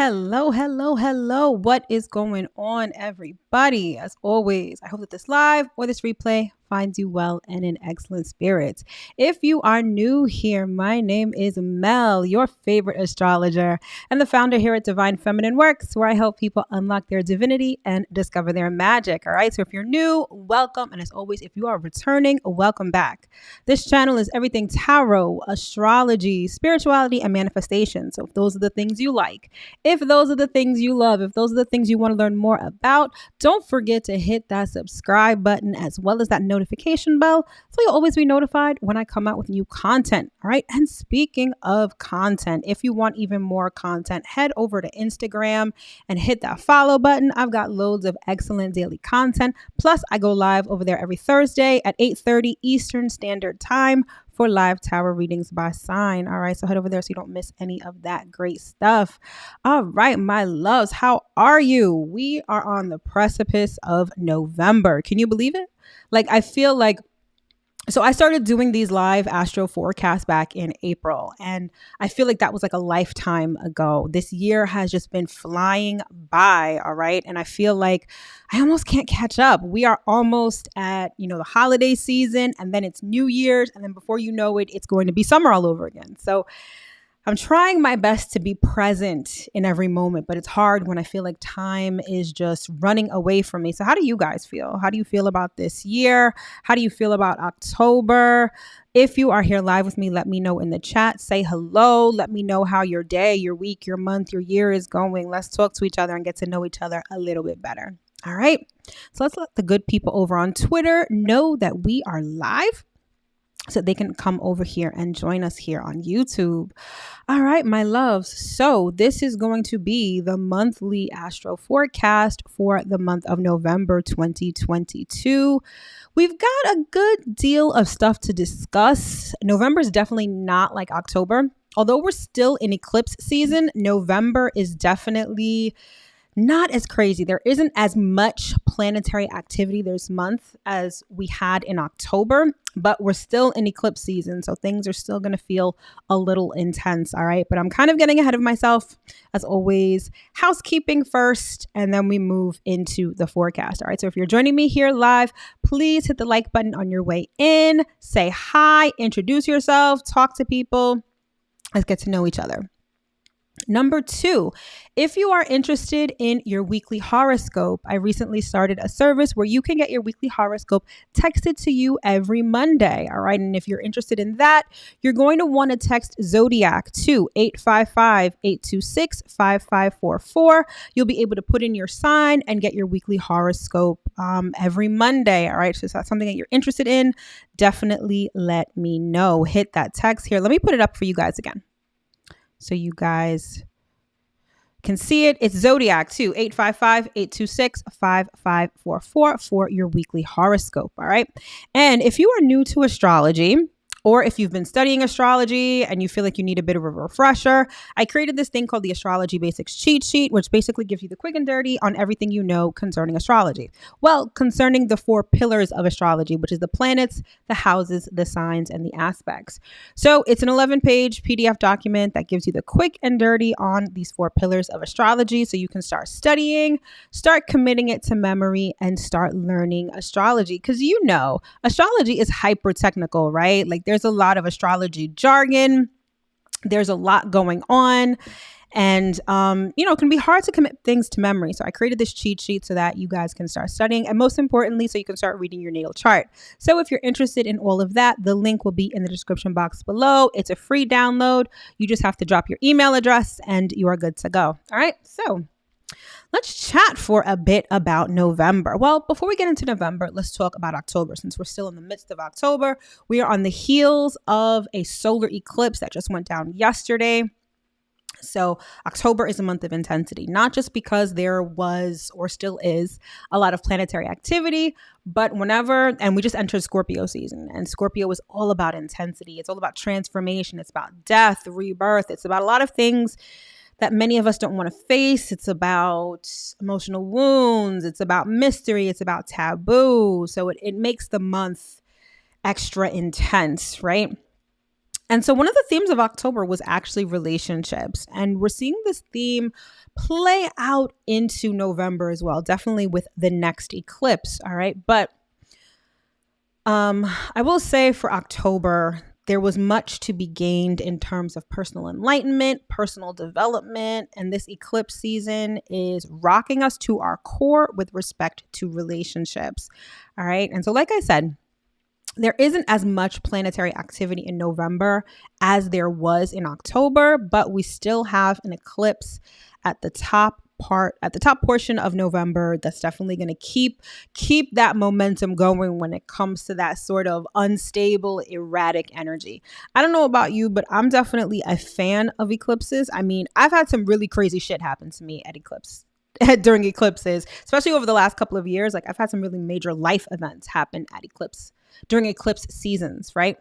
Hello. What is going on, everybody? As always, I hope that this live or this replay finds you well and in excellent spirits. If you are new here, my name is Mel, your favorite astrologer and the founder here at Divine Feminine Works, where I help people unlock their divinity and discover their magic. All right. So if you're new, welcome. And as always, if you are returning, welcome back. This channel is everything tarot, astrology, spirituality, and manifestation. So if those are the things you like, if those are the things you love, if those are the things you want to learn more about, don't forget to hit that subscribe button as well as that notification bell so you'll always be notified when I come out with new content. All right. And speaking of content, if you want even more content, head over to Instagram and hit that follow button. I've got loads of excellent daily content. Plus, I go live over there every Thursday at 8:30 Eastern Standard Time for live tarot readings by sign. All right. So head over there so you don't miss any of that great stuff. All right, my loves, how are you? We are on the precipice of November. Can you believe it? I feel like, so I started doing these live astro forecasts back in April, and I feel like that was like a lifetime ago. This year has just been flying by. All right. And I feel like I almost can't catch up. We are almost at, the holiday season, and then it's New Year's. And then before you know it, it's going to be summer all over again. So I'm trying my best to be present in every moment, but it's hard when I feel like time is just running away from me. So how do you guys feel? How do you feel about this year? How do you feel about October? If you are here live with me, let me know in the chat. Say hello. Let me know how your day, your week, your month, your year is going. Let's talk to each other and get to know each other a little bit better. All right. So let's let the good people over on Twitter know that we are live, so they can come over here and join us here on YouTube. All right, my loves. So this is going to be the monthly astro forecast for the month of November 2022. We've got a good deal of stuff to discuss. November is definitely not like October. Although we're still in eclipse season, November is definitely not as crazy. There isn't as much planetary activity this month as we had in October, but we're still in eclipse season. So things are still going to feel a little intense. All right. But I'm kind of getting ahead of myself as always. Housekeeping first, and then we move into the forecast. All right. So if you're joining me here live, please hit the like button on your way in. Say hi, introduce yourself, talk to people. Let's get to know each other. Number 2, if you are interested in your weekly horoscope, I recently started a service where you can get your weekly horoscope texted to you every Monday. All right. And if you're interested in that, you're going to want to text ZODIAC to 855-826-5544. You'll be able to put in your sign and get your weekly horoscope every Monday. All right. So if that's something that you're interested in, definitely let me know. Hit that text here. Let me put it up for you guys again, so you guys can see it. It's Zodiac too, 855-826-5544 for your weekly horoscope. All right. And if you are new to astrology, or if you've been studying astrology and you feel like you need a bit of a refresher, I created this thing called the Astrology Basics Cheat Sheet, which basically gives you the quick and dirty on everything you know concerning astrology. Well, concerning the 4 pillars of astrology, which is the planets, the houses, the signs, and the aspects. So it's an 11-page PDF document that gives you the quick and dirty on these 4 pillars of astrology, so you can start studying, start committing it to memory, and start learning astrology. Because astrology is hyper technical, right? There's a lot of astrology jargon. There's a lot going on. And, it can be hard to commit things to memory. So I created this cheat sheet so that you guys can start studying. And most importantly, so you can start reading your natal chart. So if you're interested in all of that, the link will be in the description box below. It's a free download. You just have to drop your email address and you are good to go. All right. So let's chat for a bit about November. Well, before we get into November, let's talk about October. Since we're still in the midst of October, we are on the heels of a solar eclipse that just went down yesterday. So October is a month of intensity, not just because there was or still is a lot of planetary activity, but and we just entered Scorpio season, and Scorpio is all about intensity. It's all about transformation. It's about death, rebirth. It's about a lot of things that many of us don't want to face. It's about emotional wounds. It's about mystery. It's about taboo. So it makes the month extra intense, right? And so one of the themes of October was actually relationships. And we're seeing this theme play out into November as well, definitely with the next eclipse. All right. But I will say for October, there was much to be gained in terms of personal enlightenment, personal development, and this eclipse season is rocking us to our core with respect to relationships. All right. And so, like I said, there isn't as much planetary activity in November as there was in October, but we still have an eclipse at the top portion of November that's definitely going to keep that momentum going when it comes to that sort of unstable, erratic energy. I don't know about you, but I'm definitely a fan of eclipses. I mean, I've had some really crazy shit happen to me at during eclipses, especially over the last couple of years. Like I've had some really major life events happen at during eclipse seasons, right?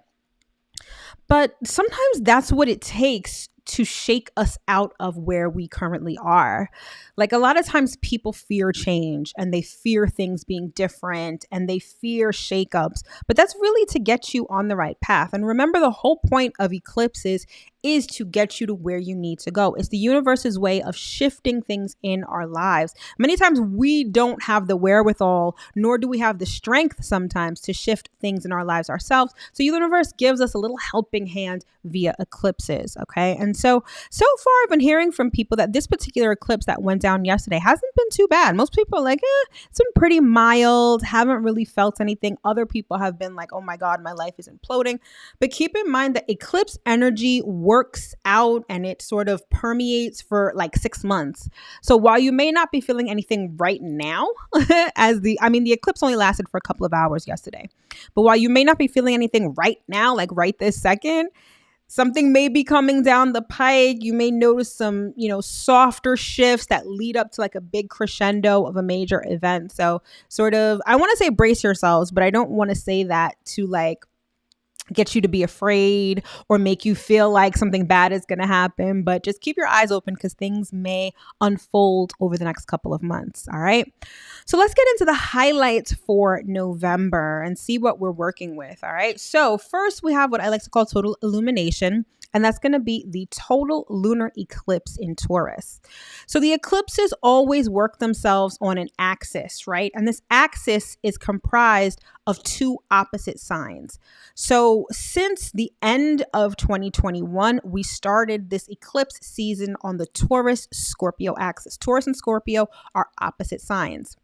But sometimes that's what it takes to shake us out of where we currently are. Like a lot of times people fear change and they fear things being different and they fear shakeups, but that's really to get you on the right path. And remember, the whole point of eclipses is to get you to where you need to go. It's the universe's way of shifting things in our lives. Many times we don't have the wherewithal, nor do we have the strength sometimes to shift things in our lives ourselves. So the universe gives us a little helping hand via eclipses, okay? And so far I've been hearing from people that this particular eclipse that went down yesterday hasn't been too bad. Most people are like, it's been pretty mild, haven't really felt anything. Other people have been like, oh my God, my life is imploding. But keep in mind that eclipse energy works out and it sort of permeates for like 6 months. So while you may not be feeling anything right now, the eclipse only lasted for a couple of hours yesterday. But while you may not be feeling anything right now, like right this second, something may be coming down the pike. You may notice some, softer shifts that lead up to like a big crescendo of a major event. So sort of, I want to say brace yourselves, but I don't want to say that to like get you to be afraid or make you feel like something bad is going to happen, but just keep your eyes open because things may unfold over the next couple of months. All right. So let's get into the highlights for November and see what we're working with. All right. So first we have what I like to call total illumination. And that's going to be the total lunar eclipse in Taurus. So the eclipses always work themselves on an axis, right? And this axis is comprised of two opposite signs. So since the end of 2021, we started this eclipse season on the Taurus-Scorpio axis. Taurus and Scorpio are opposite signs.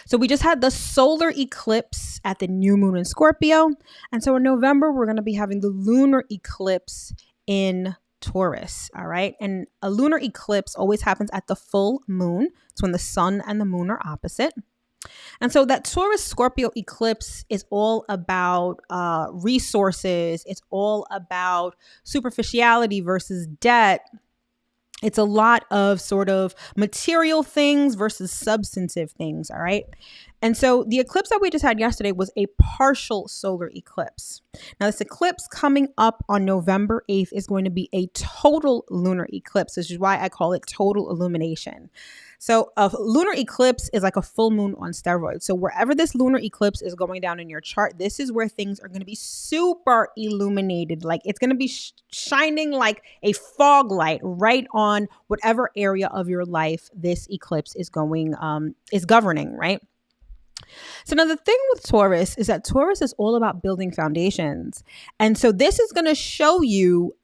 So we just had the solar eclipse at the new moon in Scorpio. And so in November, we're going to be having the lunar eclipse in Taurus. All right. And a lunar eclipse always happens at the full moon. It's when the sun and the moon are opposite. And so that Taurus Scorpio eclipse is all about resources. It's all about superficiality versus debt. It's a lot of sort of material things versus substantive things, all right? And so the eclipse that we just had yesterday was a partial solar eclipse. Now, this eclipse coming up on November 8th is going to be a total lunar eclipse, which is why I call it total illumination. So a lunar eclipse is like a full moon on steroids. So wherever this lunar eclipse is going down in your chart, this is where things are going to be super illuminated. Like it's going to be shining like a fog light right on whatever area of your life this eclipse is governing, right? So now the thing with Taurus is that Taurus is all about building foundations. And so this is going to show you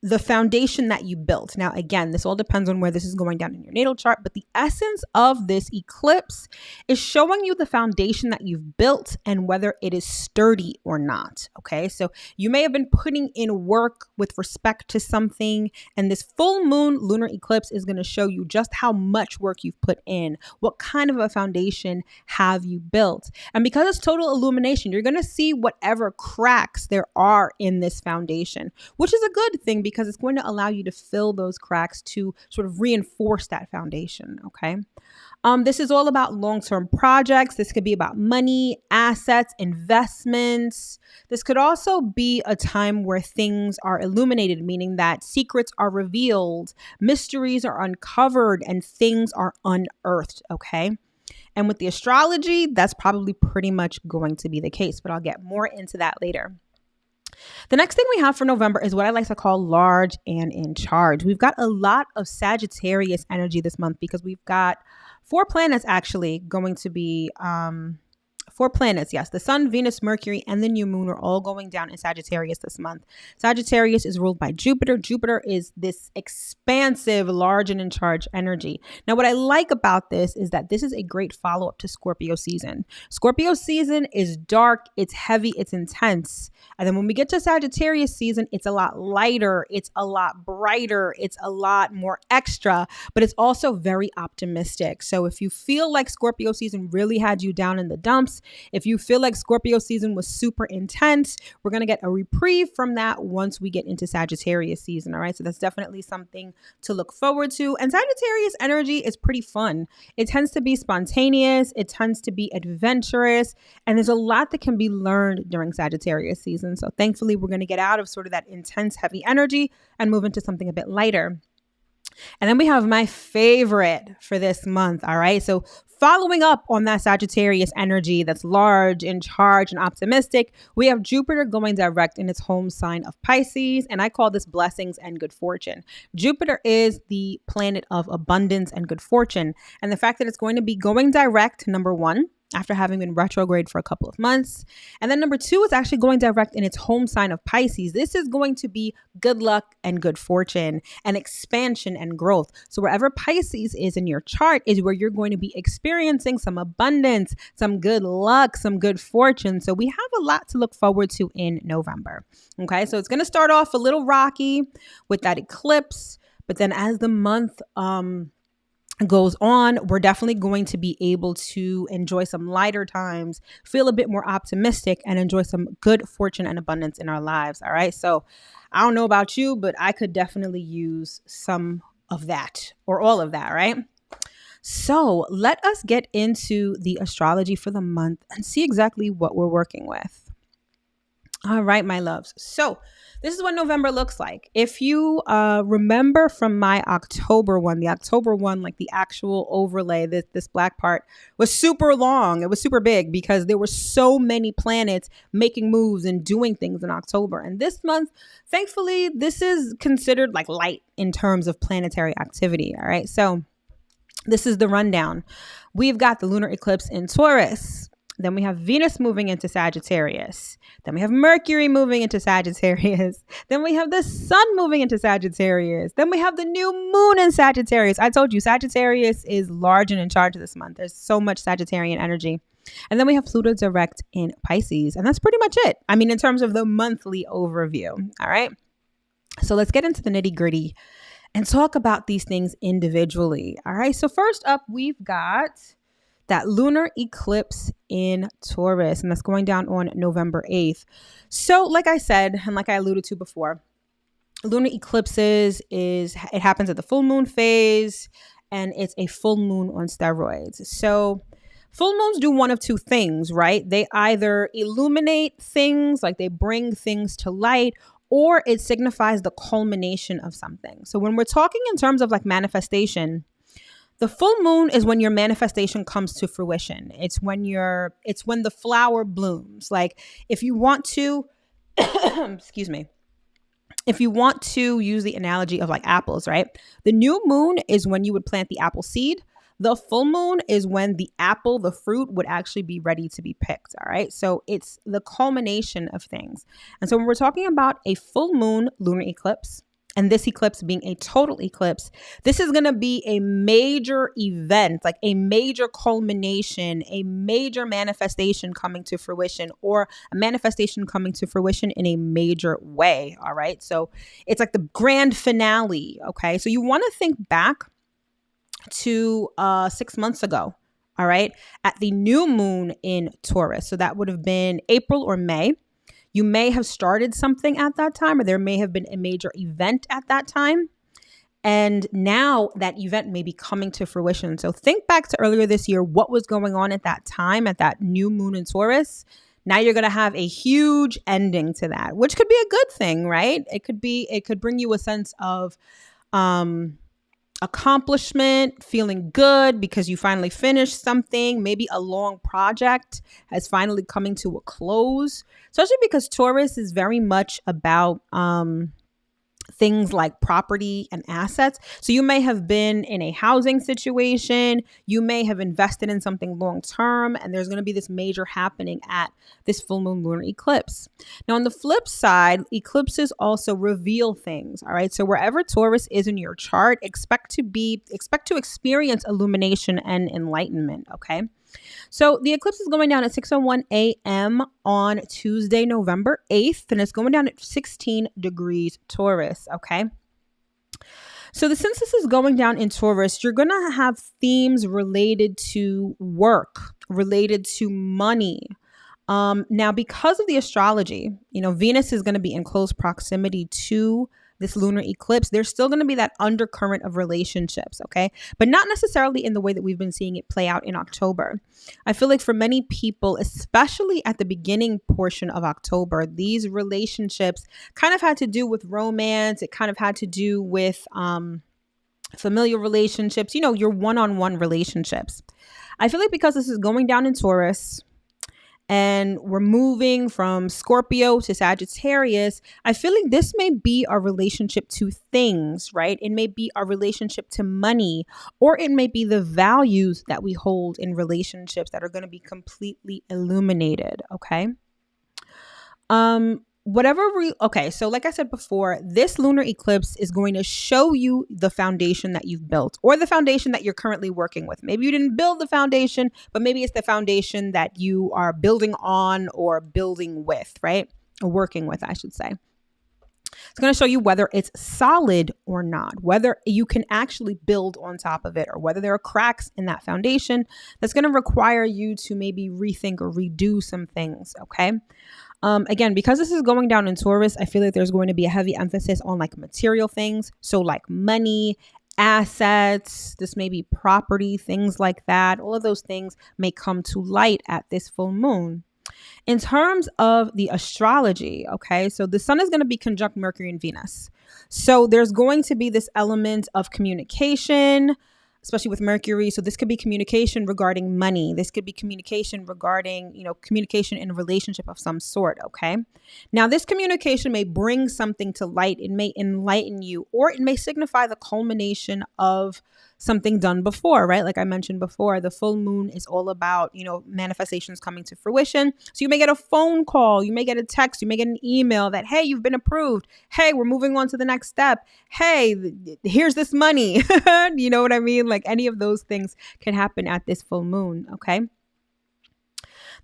the foundation that you built. Now, again, this all depends on where this is going down in your natal chart, but the essence of this eclipse is showing you the foundation that you've built and whether it is sturdy or not. Okay. So you may have been putting in work with respect to something, and this full moon lunar eclipse is going to show you just how much work you've put in. What kind of a foundation have you built? And because it's total illumination, you're going to see whatever cracks there are in this foundation, which is a good thing because it's going to allow you to fill those cracks to sort of reinforce that foundation, okay? This is all about long-term projects. This could be about money, assets, investments. This could also be a time where things are illuminated, meaning that secrets are revealed, mysteries are uncovered, and things are unearthed, okay? And with the astrology, that's probably pretty much going to be the case, but I'll get more into that later. The next thing we have for November is what I like to call large and in charge. We've got a lot of Sagittarius energy this month because we've got 4 planets actually going to be 4 planets, yes. The Sun, Venus, Mercury, and the new moon are all going down in Sagittarius this month. Sagittarius is ruled by Jupiter. Jupiter is this expansive, large and in charge energy. Now, what I like about this is that this is a great follow-up to Scorpio season. Scorpio season is dark, it's heavy, it's intense. And then when we get to Sagittarius season, it's a lot lighter, it's a lot brighter, it's a lot more extra, but it's also very optimistic. So if you feel like Scorpio season really had you down in the dumps, if you feel like Scorpio season was super intense, we're going to get a reprieve from that once we get into Sagittarius season. All right. So that's definitely something to look forward to. And Sagittarius energy is pretty fun. It tends to be spontaneous. It tends to be adventurous. And there's a lot that can be learned during Sagittarius season. So thankfully, we're going to get out of sort of that intense, heavy energy and move into something a bit lighter. And then we have my favorite for this month. All right. So following up on that Sagittarius energy that's large, in charge, and optimistic, we have Jupiter going direct in its home sign of Pisces. And I call this blessings and good fortune. Jupiter is the planet of abundance and good fortune. And the fact that it's going to be going direct, number one, after having been retrograde for a couple of months. And then number two, it's actually going direct in its home sign of Pisces. This is going to be good luck and good fortune and expansion and growth. So wherever Pisces is in your chart is where you're going to be experiencing some abundance, some good luck, some good fortune. So we have a lot to look forward to in November. Okay, so it's going to start off a little rocky with that eclipse, but then as the month goes on, we're definitely going to be able to enjoy some lighter times, feel a bit more optimistic, and enjoy some good fortune and abundance in our lives. All right. So I don't know about you, but I could definitely use some of that or all of that. Right. So let us get into the astrology for the month and see exactly what we're working with. All right, my loves. So this is what November looks like. If you remember from my October one, like the actual overlay, this black part was super long. It was super big because there were so many planets making moves and doing things in October. And this month, thankfully, this is considered like light in terms of planetary activity. All right. So this is the rundown. We've got the lunar eclipse in Taurus. Then we have Venus moving into Sagittarius. Then we have Mercury moving into Sagittarius. Then we have the Sun moving into Sagittarius. Then we have the new moon in Sagittarius. I told you Sagittarius is large and in charge this month. There's so much Sagittarian energy. And then we have Pluto direct in Pisces. And that's pretty much it. I mean, in terms of the monthly overview. All right. So let's get into the nitty gritty and talk about these things individually. All right. So first up, we've got that lunar eclipse in Taurus, and that's going down on November 8th. So like I said, and like I alluded to before, lunar eclipses it happens at the full moon phase, and it's a full moon on steroids. So full moons do one of two things, right? They either illuminate things, like they bring things to light, or it signifies the culmination of something. So when we're talking in terms of like manifestation, the full moon is when your manifestation comes to fruition. It's when the flower blooms. Like if you want to, excuse me, if you want to use the analogy of like apples, right? The new moon is when you would plant the apple seed. The full moon is when the apple, the fruit, would actually be ready to be picked. All right. So it's the culmination of things. And so when we're talking about a full moon lunar eclipse, and this eclipse being a total eclipse, this is going to be a major event, like a major culmination, a major manifestation coming to fruition, or a manifestation coming to fruition in a major way. All right. So it's like the grand finale. Okay. So you want to think back to 6 months ago. All right. At the new moon in Taurus. So that would have been April or May. You may have started something at that time, or there may have been a major event at that time. And now that event may be coming to fruition. So think back to earlier this year, what was going on at that time, at that new moon in Taurus. Now you're going to have a huge ending to that, which could be a good thing, right? It could bring you a sense of accomplishment, feeling good because you finally finished something. Maybe a long project has finally coming to a close, especially because Taurus is very much about things like property and assets. So you may have been in a housing situation, you may have invested in something long term, and there's going to be this major happening at this full moon lunar eclipse. Now, on the flip side, eclipses also reveal things. All right. So wherever Taurus is in your chart, expect to experience illumination and enlightenment. Okay. So the eclipse is going down at 6:01 a.m. on Tuesday, November 8th, and it's going down at 16 degrees Taurus, okay? So since this is going down in Taurus, you're going to have themes related to work, related to money. Now, because of the astrology, Venus is going to be in close proximity to this lunar eclipse. There's still going to be that undercurrent of relationships, okay? But not necessarily in the way that we've been seeing it play out in October. I feel like for many people, especially at the beginning portion of October, these relationships kind of had to do with romance. It kind of had to do with familial relationships, your one-on-one relationships. I feel like because this is going down in Taurus, and we're moving from Scorpio to Sagittarius, I feel like this may be our relationship to things, right? It may be our relationship to money, or it may be the values that we hold in relationships that are going to be completely illuminated, okay? Okay, so like I said before, this lunar eclipse is going to show you the foundation that you've built or the foundation that you're currently working with. Maybe you didn't build the foundation, but maybe it's the foundation that you are building on or building with, right? Or working with, I should say. It's going to show you whether it's solid or not, whether you can actually build on top of it, or whether there are cracks in that foundation that's going to require you to maybe rethink or redo some things, okay? Again, because this is going down in Taurus, I feel like there's going to be a heavy emphasis on like material things. So like money, assets, this may be property, things like that. All of those things may come to light at this full moon. In terms of the astrology, okay, so the sun is going to be conjunct Mercury and Venus. So there's going to be this element of communication, especially with Mercury. So this could be communication regarding money. This could be communication regarding, communication in a relationship of some sort. Okay. Now, this communication may bring something to light. It may enlighten you, or it may signify the culmination of something done before, right? Like I mentioned before, the full moon is all about, manifestations coming to fruition. So you may get a phone call, you may get a text, you may get an email that, hey, you've been approved. Hey, we're moving on to the next step. Hey, here's this money. You know what I mean? Like any of those things can happen at this full moon. Okay.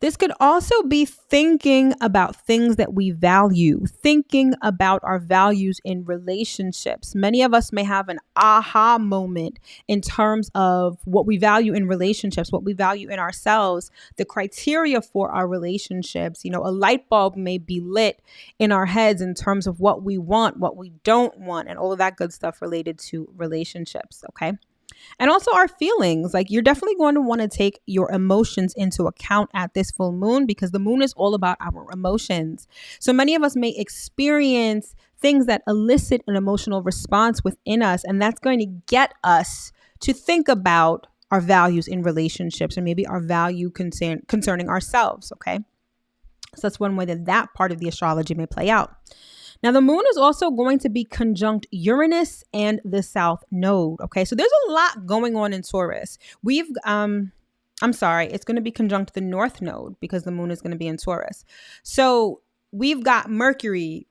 This could also be thinking about things that we value, thinking about our values in relationships. Many of us may have an aha moment in terms of what we value in relationships, what we value in ourselves, the criteria for our relationships. A light bulb may be lit in our heads in terms of what we want, what we don't want, and all of that good stuff related to relationships. Okay. And also our feelings, like you're definitely going to want to take your emotions into account at this full moon, because the moon is all about our emotions. So many of us may experience things that elicit an emotional response within us, and that's going to get us to think about our values in relationships, or maybe our value concerning ourselves. Okay. So that's one way that part of the astrology may play out. Now, the moon is also going to be conjunct Uranus and the South Node. Okay, so there's a lot going on in Taurus. It's going to be conjunct the North Node because the moon is going to be in Taurus. So we've got Mercury.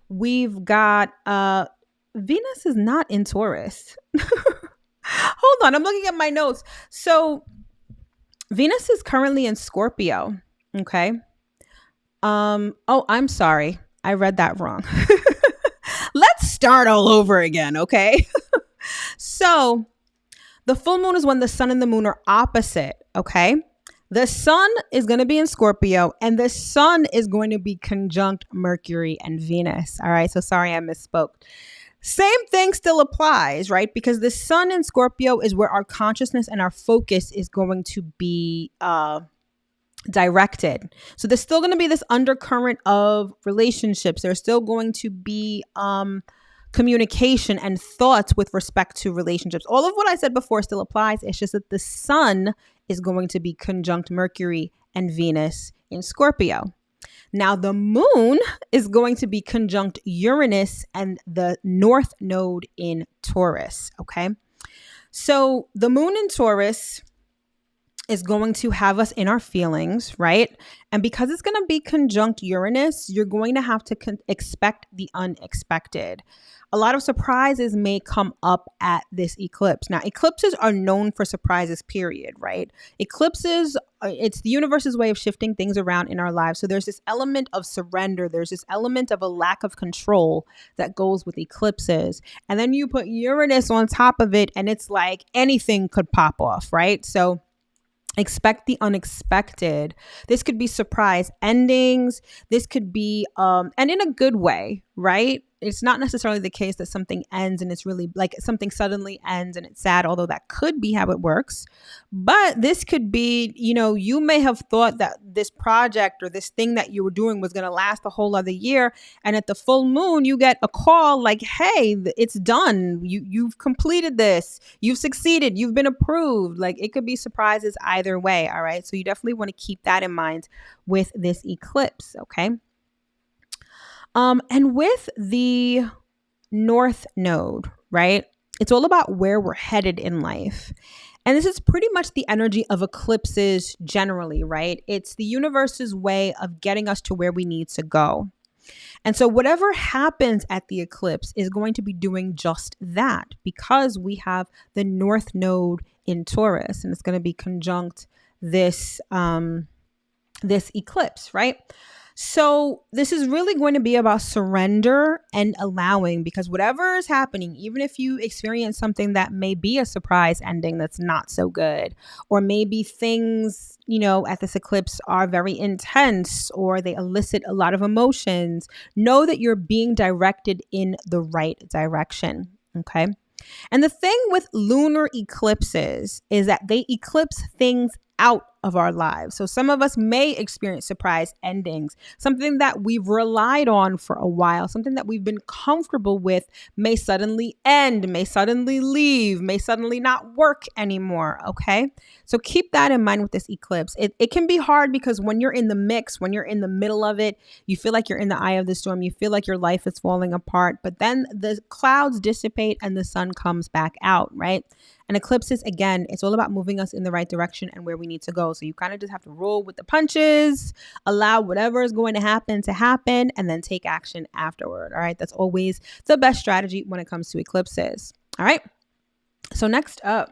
We've got Venus is not in Taurus. Hold on, I'm looking at my notes. So Venus is currently in Scorpio. Okay. I'm sorry. I read that wrong. Let's start all over again, okay? So the full moon is when the sun and the moon are opposite, okay? The sun is going to be in Scorpio, and the sun is going to be conjunct Mercury and Venus, all right? So sorry I misspoke. Same thing still applies, right? Because the sun in Scorpio is where our consciousness and our focus is going to be directed. So there's still going to be this undercurrent of relationships. There's still going to be communication and thoughts with respect to relationships. All of what I said before still applies. It's just that the sun is going to be conjunct Mercury and Venus in Scorpio. Now, the moon is going to be conjunct Uranus and the North Node in Taurus, okay? So the moon in Taurus is going to have us in our feelings, right? And because it's going to be conjunct Uranus, you're going to have to expect the unexpected. A lot of surprises may come up at this eclipse. Now, eclipses are known for surprises, period, right? Eclipses, it's the universe's way of shifting things around in our lives. So there's this element of surrender. There's this element of a lack of control that goes with eclipses. And then you put Uranus on top of it, and it's like anything could pop off, right? So expect the unexpected. This could be surprise endings. This could be, and in a good way, right? It's not necessarily the case that something ends and it's really like something suddenly ends and it's sad, although that could be how it works. But this could be, you know, you may have thought that this project or this thing that you were doing was going to last a whole other year. And at the full moon, you get a call like, hey, it's done. You've completed this. You've succeeded. You've been approved. Like, it could be surprises either way. All right. So you definitely want to keep that in mind with this eclipse. Okay. And with the North Node, right? It's all about where we're headed in life. And this is pretty much the energy of eclipses generally, right? It's the universe's way of getting us to where we need to go. And so whatever happens at the eclipse is going to be doing just that, because we have the North Node in Taurus, and it's going to be conjunct this eclipse, right? So this is really going to be about surrender and allowing, because whatever is happening, even if you experience something that may be a surprise ending that's not so good, or maybe things, you know, at this eclipse are very intense or they elicit a lot of emotions, know that you're being directed in the right direction. Okay. And the thing with lunar eclipses is that they eclipse things out of our lives. So some of us may experience surprise endings. Something that we've relied on for a while, something that we've been comfortable with may suddenly end, may suddenly leave, may suddenly not work anymore. Okay. So keep that in mind with this eclipse. It can be hard because when you're in the mix, when you're in the middle of it, you feel like you're in the eye of the storm. You feel like your life is falling apart, but then the clouds dissipate and the sun comes back out, right? And eclipses, again, it's all about moving us in the right direction and where we need to go. So you kind of just have to roll with the punches, allow whatever is going to happen, and then take action afterward. All right. That's always the best strategy when it comes to eclipses. All right. So next up,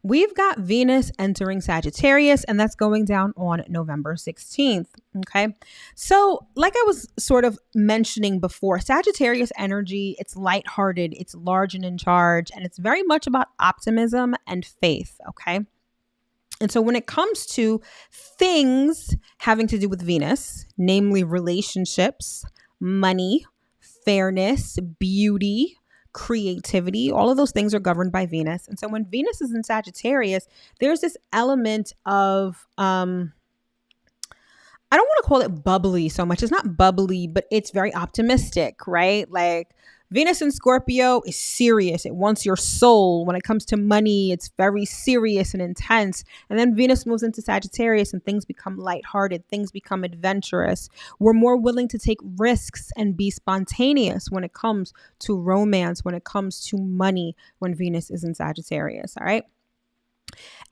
we've got Venus entering Sagittarius, and that's going down on November 16th. Okay. So like I was sort of mentioning before, Sagittarius energy, it's lighthearted, it's large and in charge, and it's very much about optimism and faith. Okay. And so when it comes to things having to do with Venus, namely relationships, money, fairness, beauty, creativity, all of those things are governed by Venus. And so when Venus is in Sagittarius, there's this element of, I don't want to call it bubbly so much. It's not bubbly, but it's very optimistic, right? Like Venus in Scorpio is serious. It wants your soul. When it comes to money, it's very serious and intense. And then Venus moves into Sagittarius and things become lighthearted. Things become adventurous. We're more willing to take risks and be spontaneous when it comes to romance, when it comes to money, when Venus is in Sagittarius. All right.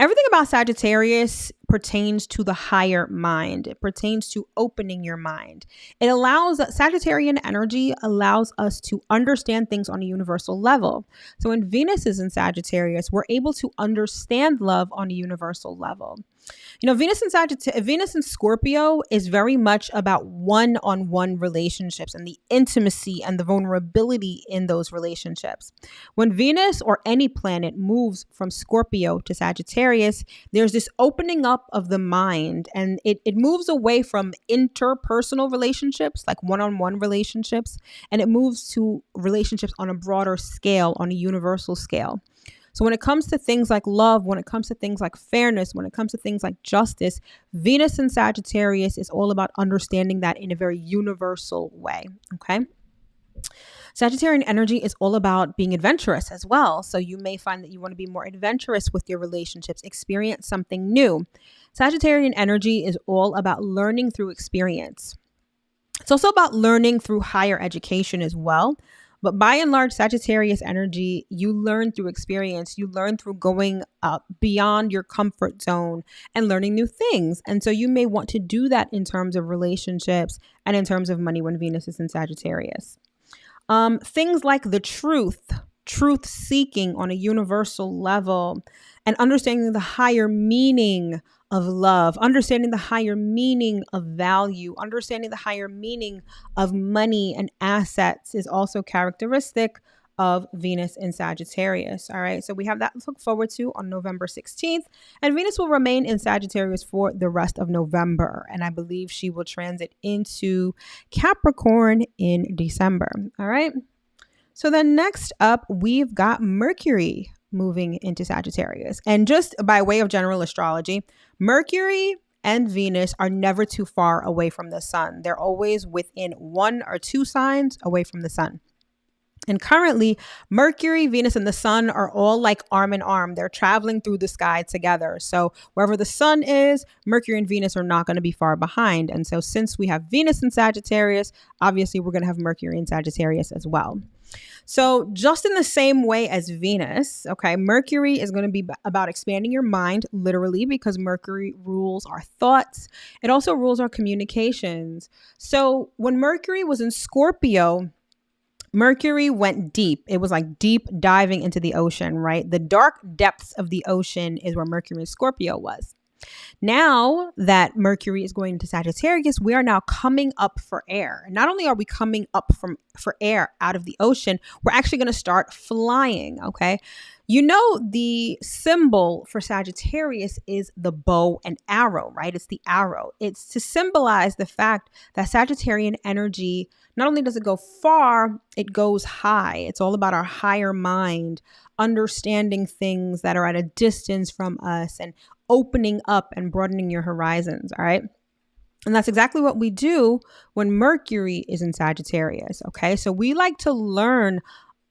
Everything about Sagittarius pertains to the higher mind. It pertains to opening your mind. It allows, Sagittarian energy allows us to understand things on a universal level. So when Venus is in Sagittarius, we're able to understand love on a universal level. You know, Venus in Scorpio is very much about one-on-one relationships and the intimacy and the vulnerability in those relationships. When Venus or any planet moves from Scorpio to Sagittarius, there's this opening up of the mind, and it moves away from interpersonal relationships, like one-on-one relationships, and it moves to relationships on a broader scale, on a universal scale. So when it comes to things like love, when it comes to things like fairness, when it comes to things like justice, Venus in Sagittarius is all about understanding that in a very universal way. Okay. Sagittarian energy is all about being adventurous as well. So you may find that you want to be more adventurous with your relationships, experience something new. Sagittarian energy is all about learning through experience. It's also about learning through higher education as well. But by and large, Sagittarius energy, you learn through experience. You learn through going beyond your comfort zone and learning new things. And so you may want to do that in terms of relationships and in terms of money when Venus is in Sagittarius. Things like the truth seeking on a universal level, and understanding the higher meaning of love, understanding the higher meaning of value, understanding the higher meaning of money and assets is also characteristic of Venus in Sagittarius. All right. So we have that to look forward to on November 16th. And Venus will remain in Sagittarius for the rest of November. And I believe she will transit into Capricorn in December. All right. So then next up, we've got Mercury moving into Sagittarius. And just by way of general astrology, Mercury and Venus are never too far away from the sun. They're always within 1 or 2 signs away from the sun. And currently, Mercury, Venus, and the sun are all like arm in arm. They're traveling through the sky together. So wherever the sun is, Mercury and Venus are not going to be far behind. And so since we have Venus in Sagittarius, obviously we're going to have Mercury in Sagittarius as well. So just in the same way as Venus, okay, Mercury is going to be about expanding your mind, literally, because Mercury rules our thoughts. It also rules our communications. So when Mercury was in Scorpio, Mercury went deep. It was like deep diving into the ocean, right? The dark depths of the ocean is where Mercury in Scorpio was. Now that Mercury is going into Sagittarius, we are now coming up for air. And not only are we coming up for air out of the ocean, we're actually going to start flying, okay? You know, the symbol for Sagittarius is the bow and arrow, right? It's the arrow. It's to symbolize the fact that Sagittarian energy, not only does it go far, it goes high. It's all about our higher mind, understanding things that are at a distance from us and opening up and broadening your horizons, all right? And that's exactly what we do when Mercury is in Sagittarius, okay? So we like to learn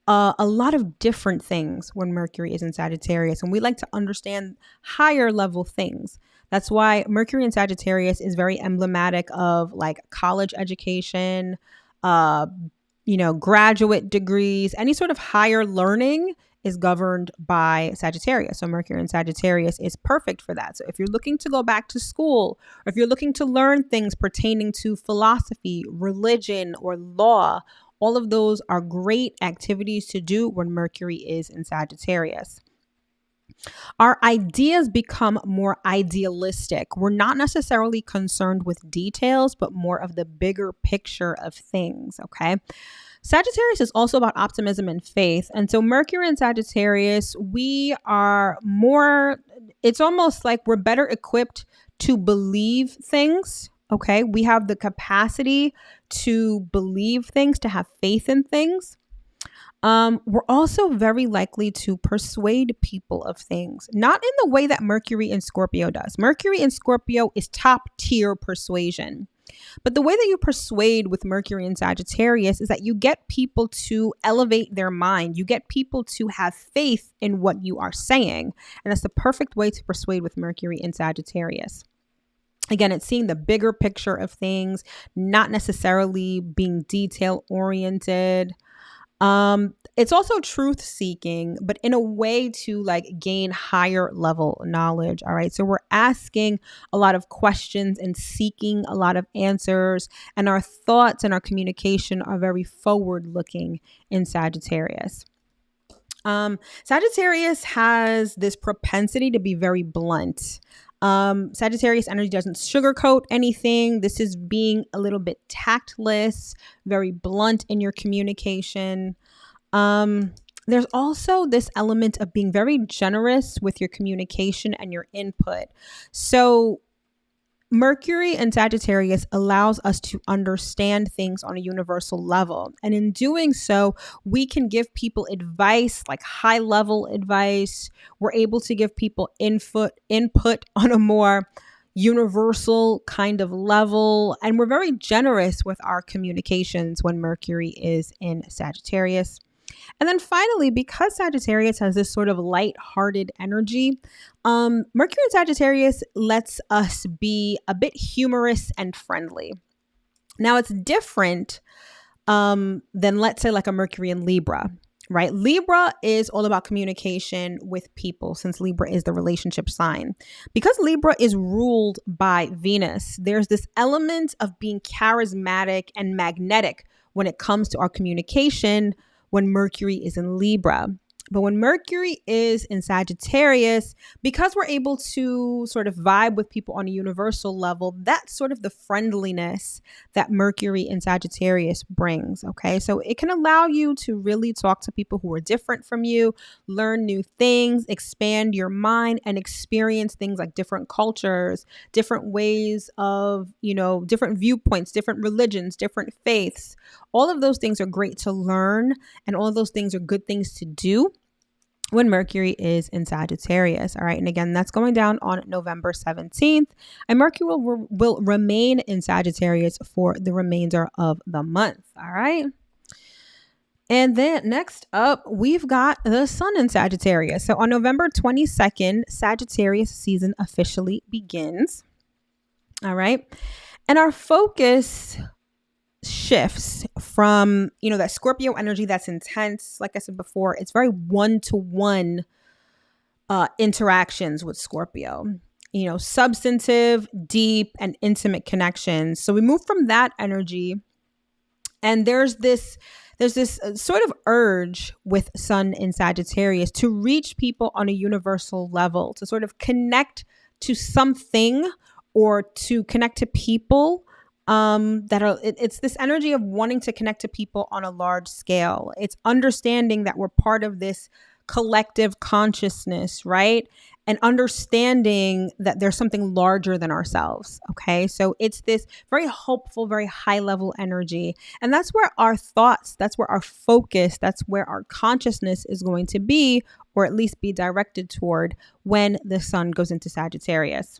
a lot of different things when Mercury is in Sagittarius, and we like to understand higher level things. That's why Mercury in Sagittarius is very emblematic of like college education, graduate degrees, any sort of higher learning is governed by Sagittarius. So Mercury in Sagittarius is perfect for that. So if you're looking to go back to school, or if you're looking to learn things pertaining to philosophy, religion, or law, all of those are great activities to do when Mercury is in Sagittarius. Our ideas become more idealistic. We're not necessarily concerned with details, but more of the bigger picture of things, okay? Sagittarius is also about optimism and faith. And so Mercury and Sagittarius, we are more, it's almost like we're better equipped to believe things. Okay. We have the capacity to believe things, to have faith in things. We're also very likely to persuade people of things, not in the way that Mercury in Scorpio does. Mercury in Scorpio is top tier persuasion. But the way that you persuade with Mercury in Sagittarius is that you get people to elevate their mind. You get people to have faith in what you are saying. And that's the perfect way to persuade with Mercury in Sagittarius. Again, it's seeing the bigger picture of things, not necessarily being detail oriented. It's also truth seeking, but in a way to like gain higher level knowledge. All right. So we're asking a lot of questions and seeking a lot of answers, and our thoughts and our communication are very forward looking in Sagittarius. Sagittarius has this propensity to be very blunt. Sagittarius energy doesn't sugarcoat anything. This is being a little bit tactless, very blunt in your communication. There's also this element of being very generous with your communication and your input. So Mercury and Sagittarius allows us to understand things on a universal level. And in doing so, we can give people advice, like high level advice. We're able to give people input on a more, universal kind of level. And we're very generous with our communications when Mercury is in Sagittarius. And then finally, because Sagittarius has this sort of light-hearted energy, Mercury in Sagittarius lets us be a bit humorous and friendly. Now, it's different than, let's say, like a Mercury in Libra, right? Libra is all about communication with people, since Libra is the relationship sign. Because Libra is ruled by Venus, there's this element of being charismatic and magnetic when it comes to our communication when Mercury is in Libra. But when Mercury is in Sagittarius, because we're able to sort of vibe with people on a universal level, that's sort of the friendliness that Mercury in Sagittarius brings, okay? So it can allow you to really talk to people who are different from you, learn new things, expand your mind, and experience things like different cultures, different ways of, different viewpoints, different religions, different faiths. All of those things are great to learn, and all of those things are good things to do when Mercury is in Sagittarius. All right. And again, that's going down on November 17th. And Mercury will remain in Sagittarius for the remainder of the month. All right. And then next up, we've got the Sun in Sagittarius. So on November 22nd, Sagittarius season officially begins. All right. And our focus shifts from, that Scorpio energy that's intense. Like I said before, it's very one-to-one interactions with Scorpio, substantive, deep, and intimate connections. So we move from that energy, and there's this sort of urge with Sun in Sagittarius to reach people on a universal level, to sort of connect to something or to connect to people it's this energy of wanting to connect to people on a large scale. It's understanding that we're part of this collective consciousness, right? And understanding that there's something larger than ourselves. Okay. So it's this very hopeful, very high level energy. And that's where our thoughts, that's where our focus, that's where our consciousness is going to be, or at least be directed toward when the Sun goes into Sagittarius.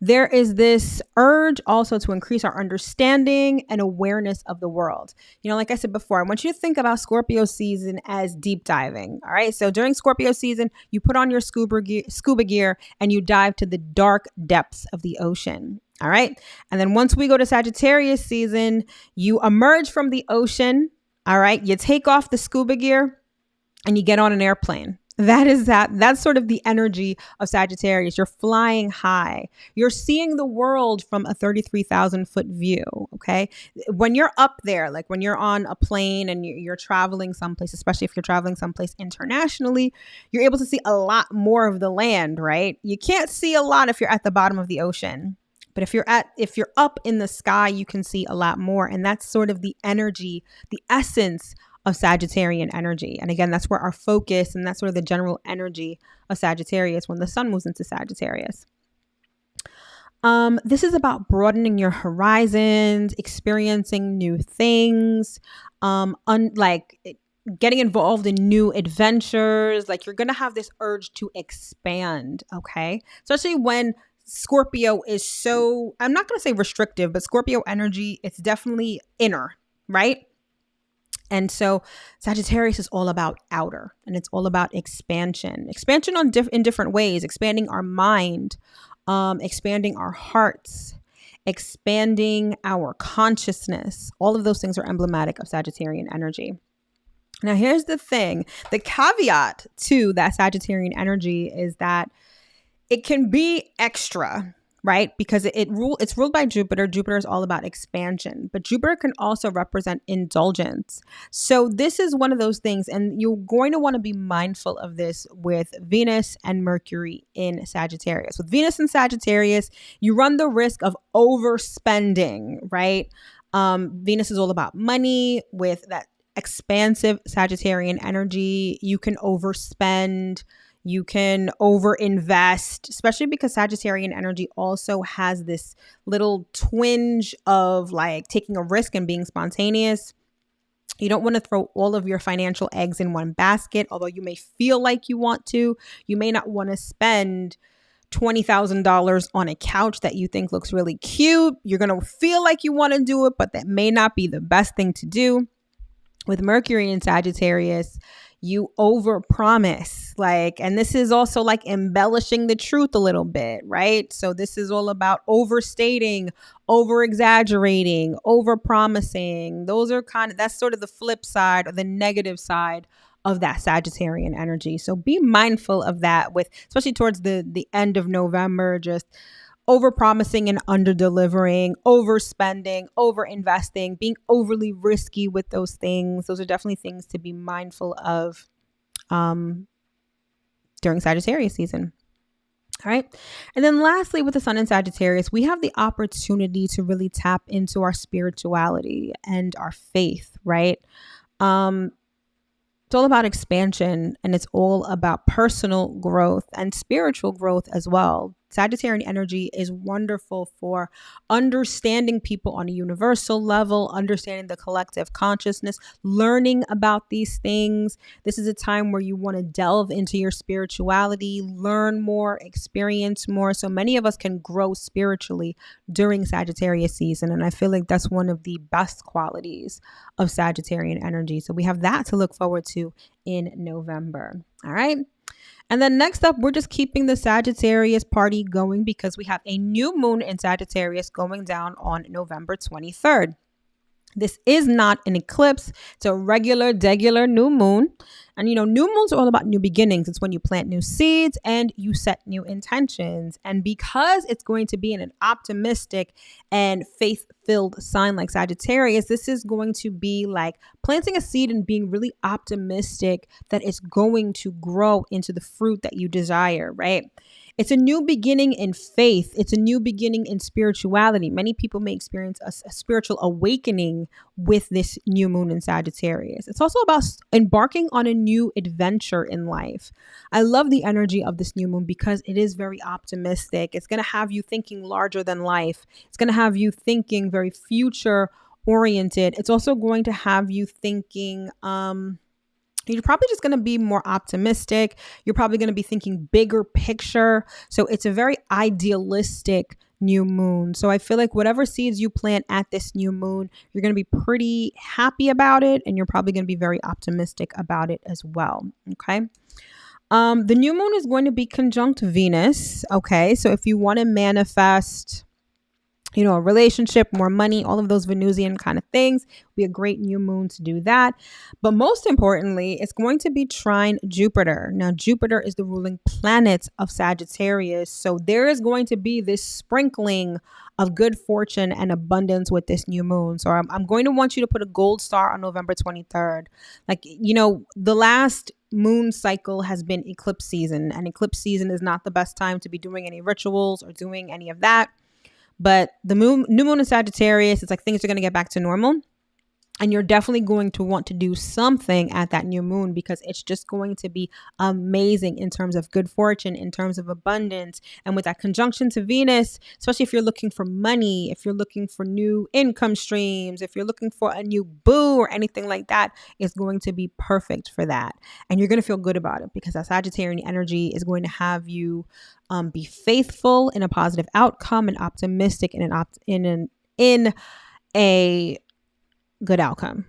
There is this urge also to increase our understanding and awareness of the world. Like I said before, I want you to think about Scorpio season as deep diving. All right. So during Scorpio season, you put on your scuba gear and you dive to the dark depths of the ocean. All right. And then once we go to Sagittarius season, you emerge from the ocean. All right. You take off the scuba gear and you get on an airplane. That's sort of the energy of Sagittarius. You're flying high. You're seeing the world from a 33,000-foot view, okay? When you're up there, like when you're on a plane and you're traveling someplace, especially if you're traveling someplace internationally, you're able to see a lot more of the land, right? You can't see a lot if you're at the bottom of the ocean. But if you're up in the sky, you can see a lot more. And that's sort of the energy, the essence of Sagittarian energy. And again, that's where our focus, and that's sort of the general energy of Sagittarius when the Sun moves into Sagittarius. This is about broadening your horizons, experiencing new things, like getting involved in new adventures. Like you're going to have this urge to expand. Okay. Especially when Scorpio is so, I'm not going to say restrictive, but Scorpio energy, it's definitely inner, right? And so Sagittarius is all about outer, and it's all about expansion in different ways, expanding our mind, expanding our hearts, expanding our consciousness. All of those things are emblematic of Sagittarian energy. Now, here's the thing. The caveat to that Sagittarian energy is that it can be extra, right? Because it's ruled by Jupiter. Jupiter is all about expansion, but Jupiter can also represent indulgence. So this is one of those things, and you're going to want to be mindful of this with Venus and Mercury in Sagittarius. With Venus and Sagittarius, you run the risk of overspending, right? Venus is all about money. With that expansive Sagittarian energy, you can overspend. You can overinvest, especially because Sagittarian energy also has this little twinge of like taking a risk and being spontaneous. You don't want to throw all of your financial eggs in one basket, although you may feel like you want to. You may not want to spend $20,000 on a couch that you think looks really cute. You're going to feel like you want to do it, but that may not be the best thing to do. With Mercury in Sagittarius, you overpromise, and this is also like embellishing the truth a little bit, right? So this is all about overstating, over exaggerating, over promising. That's sort of the flip side or the negative side of that Sagittarian energy. So be mindful of that, especially towards the end of November, just over promising and under delivering, overspending, over investing, being overly risky with those things. Those are definitely things to be mindful of during Sagittarius season. All right. And then lastly, with the sun in Sagittarius, we have the opportunity to really tap into our spirituality and our faith, right? It's all about expansion, and it's all about personal growth and spiritual growth as well. Sagittarian energy is wonderful for understanding people on a universal level, understanding the collective consciousness, learning about these things. This is a time where you want to delve into your spirituality, learn more, experience more. So many of us can grow spiritually during Sagittarius season. And I feel like that's one of the best qualities of Sagittarian energy. So we have that to look forward to in November. All right. And then next up, we're just keeping the Sagittarius party going because we have a new moon in Sagittarius going down on November 23rd. This is not an eclipse. It's a degular new moon. And, new moons are all about new beginnings. It's when you plant new seeds and you set new intentions. And because it's going to be in an optimistic and faith-filled sign like Sagittarius, this is going to be like planting a seed and being really optimistic that it's going to grow into the fruit that you desire, right? It's a new beginning in faith. It's a new beginning in spirituality. Many people may experience a spiritual awakening with this new moon in Sagittarius. It's also about embarking on a new adventure in life. I love the energy of this new moon because it is very optimistic. It's going to have you thinking larger than life. It's going to have you thinking very future oriented. It's also going to have you thinking, you're probably just going to be more optimistic. You're probably going to be thinking bigger picture. So it's a very idealistic new moon. So I feel like whatever seeds you plant at this new moon, you're going to be pretty happy about it. And you're probably going to be very optimistic about it as well. Okay. The new moon is going to be conjunct Venus. Okay. So if you want to manifest a relationship, more money, all of those Venusian kind of things, be a great new moon to do that. But most importantly, it's going to be trine Jupiter. Now, Jupiter is the ruling planet of Sagittarius. So there is going to be this sprinkling of good fortune and abundance with this new moon. So I'm going to want you to put a gold star on November 23rd. The last moon cycle has been eclipse season, and eclipse season is not the best time to be doing any rituals or doing any of that. But the new moon in Sagittarius, it's like things are going to get back to normal. And you're definitely going to want to do something at that new moon because it's just going to be amazing in terms of good fortune, in terms of abundance. And with that conjunction to Venus, especially if you're looking for money, if you're looking for new income streams, if you're looking for a new boo or anything like that, it's going to be perfect for that. And you're going to feel good about it because that Sagittarian energy is going to have you be faithful in a positive outcome and optimistic in a good outcome.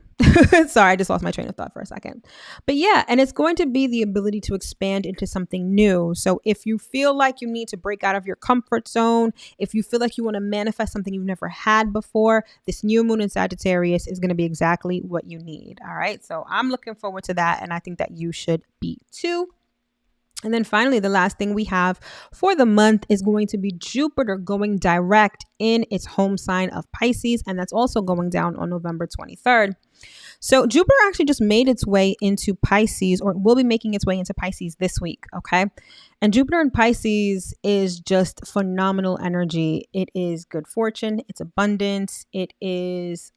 Sorry, I just lost my train of thought for a second. But yeah, and it's going to be the ability to expand into something new. So if you feel like you need to break out of your comfort zone, if you feel like you want to manifest something you've never had before, this new moon in Sagittarius is going to be exactly what you need. All right. So I'm looking forward to that. And I think that you should be too. And then finally, the last thing we have for the month is going to be Jupiter going direct in its home sign of Pisces. And that's also going down on November 23rd. So Jupiter actually just made its way into Pisces, or will be making its way into Pisces this week. Okay. And Jupiter in Pisces is just phenomenal energy. It is good fortune. It's abundance. It is,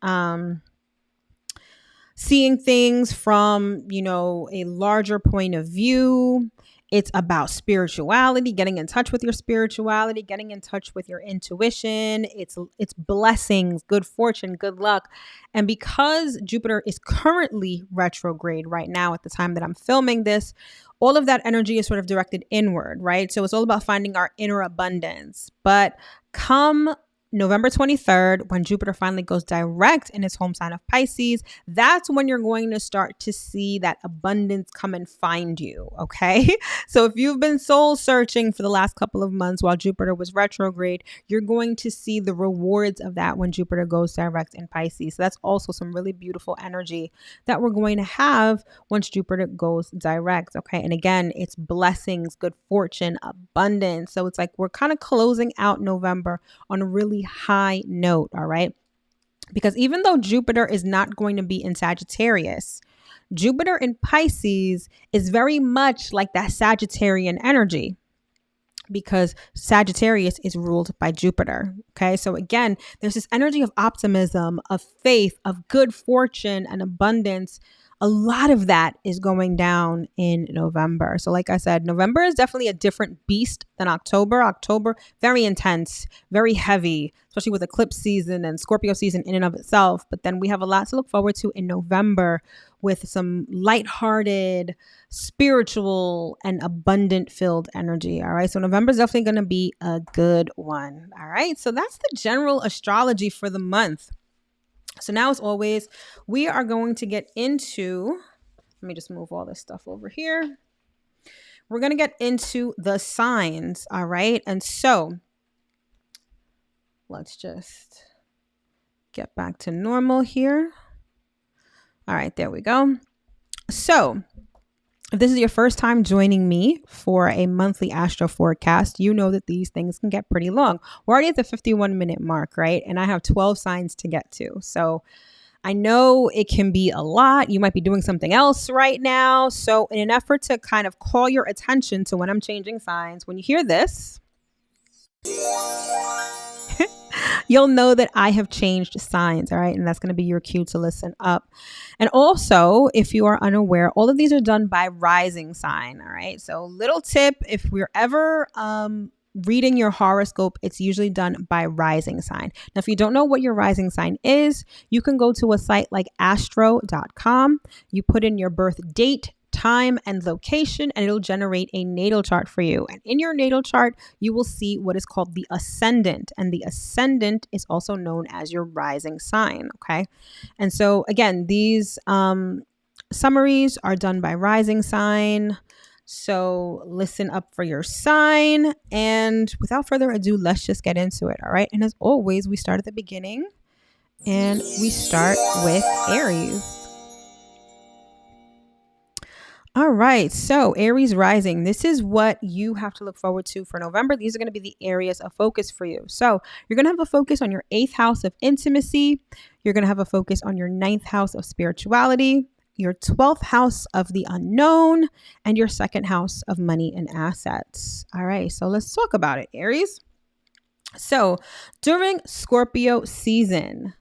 seeing things from, a larger point of view. It's about spirituality, getting in touch with your spirituality, getting in touch with your intuition. It's blessings, good fortune, good luck. And because Jupiter is currently retrograde right now at the time that I'm filming this, all of that energy is sort of directed inward, right? So it's all about finding our inner abundance. But come November 23rd, when Jupiter finally goes direct in its home sign of Pisces, that's when you're going to start to see that abundance come and find you, okay? So if you've been soul searching for the last couple of months while Jupiter was retrograde, you're going to see the rewards of that when Jupiter goes direct in Pisces. So that's also some really beautiful energy that we're going to have once Jupiter goes direct, okay? And again, it's blessings, good fortune, abundance. So it's like we're kind of closing out November on a really high note, all right? Because even though Jupiter is not going to be in Sagittarius, Jupiter in Pisces is very much like that Sagittarian energy, because Sagittarius is ruled by Jupiter. Okay. So again, there's this energy of optimism, of faith, of good fortune and abundance. A lot of that is going down in November. So like I said, November is definitely a different beast than October. October, very intense, very heavy, especially with eclipse season and Scorpio season in and of itself. But then we have a lot to look forward to in November with some lighthearted, spiritual, and abundant filled energy. All right. So November is definitely going to be a good one. All right. So that's the general astrology for the month. So now, as always, we are going to get into, let me just move all this stuff over here. We're going to get into the signs. All right. And so let's just get back to normal here. All right, there we go. So if this is your first time joining me for a monthly astro forecast, you know that these things can get pretty long. We're already at the 51-minute mark, right? And I have 12 signs to get to. So I know it can be a lot. You might be doing something else right now. So in an effort to kind of call your attention to when I'm changing signs, when you hear this, you'll know that I have changed signs, all right? And that's going to be your cue to listen up. And also, if you are unaware, all of these are done by rising sign, all right? So little tip, if we're ever reading your horoscope, it's usually done by rising sign. Now, if you don't know what your rising sign is, you can go to a site like astro.com. You put in your birth date, time, and location, and it'll generate a natal chart for you. And in your natal chart, you will see what is called the ascendant. And the ascendant is also known as your rising sign. Okay. And so again, these summaries are done by rising sign. So listen up for your sign. And without further ado, let's just get into it. All right. And as always, we start at the beginning and we start with Aries. All right. So Aries rising, this is what you have to look forward to for November. These are going to be the areas of focus for you. So you're going to have a focus on your 8th house of intimacy. You're going to have a focus on your 9th house of spirituality, your 12th house of the unknown, and your 2nd house of money and assets. All right. So let's talk about it, Aries. So during Scorpio season,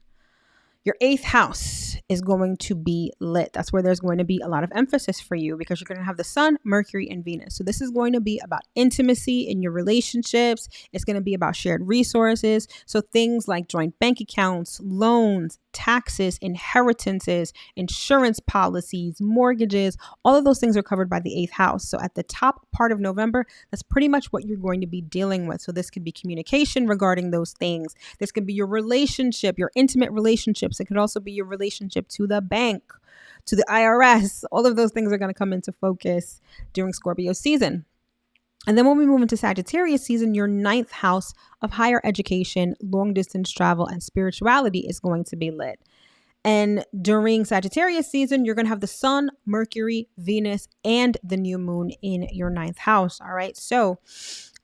your 8th house is going to be lit. That's where there's going to be a lot of emphasis for you because you're going to have the sun, Mercury, and Venus. So this is going to be about intimacy in your relationships. It's going to be about shared resources. So things like joint bank accounts, loans, taxes, inheritances, insurance policies, mortgages, all of those things are covered by the 8th house. So at the top part of November, that's pretty much what you're going to be dealing with. So this could be communication regarding those things. This could be your relationship, your intimate relationships. It could also be your relationship to the bank, to the IRS. All of those things are going to come into focus during Scorpio season. And then when we move into Sagittarius season, your 9th house of higher education, long distance travel, and spirituality is going to be lit. And during Sagittarius season, you're going to have the sun, Mercury, Venus, and the new moon in your 9th house. All right. So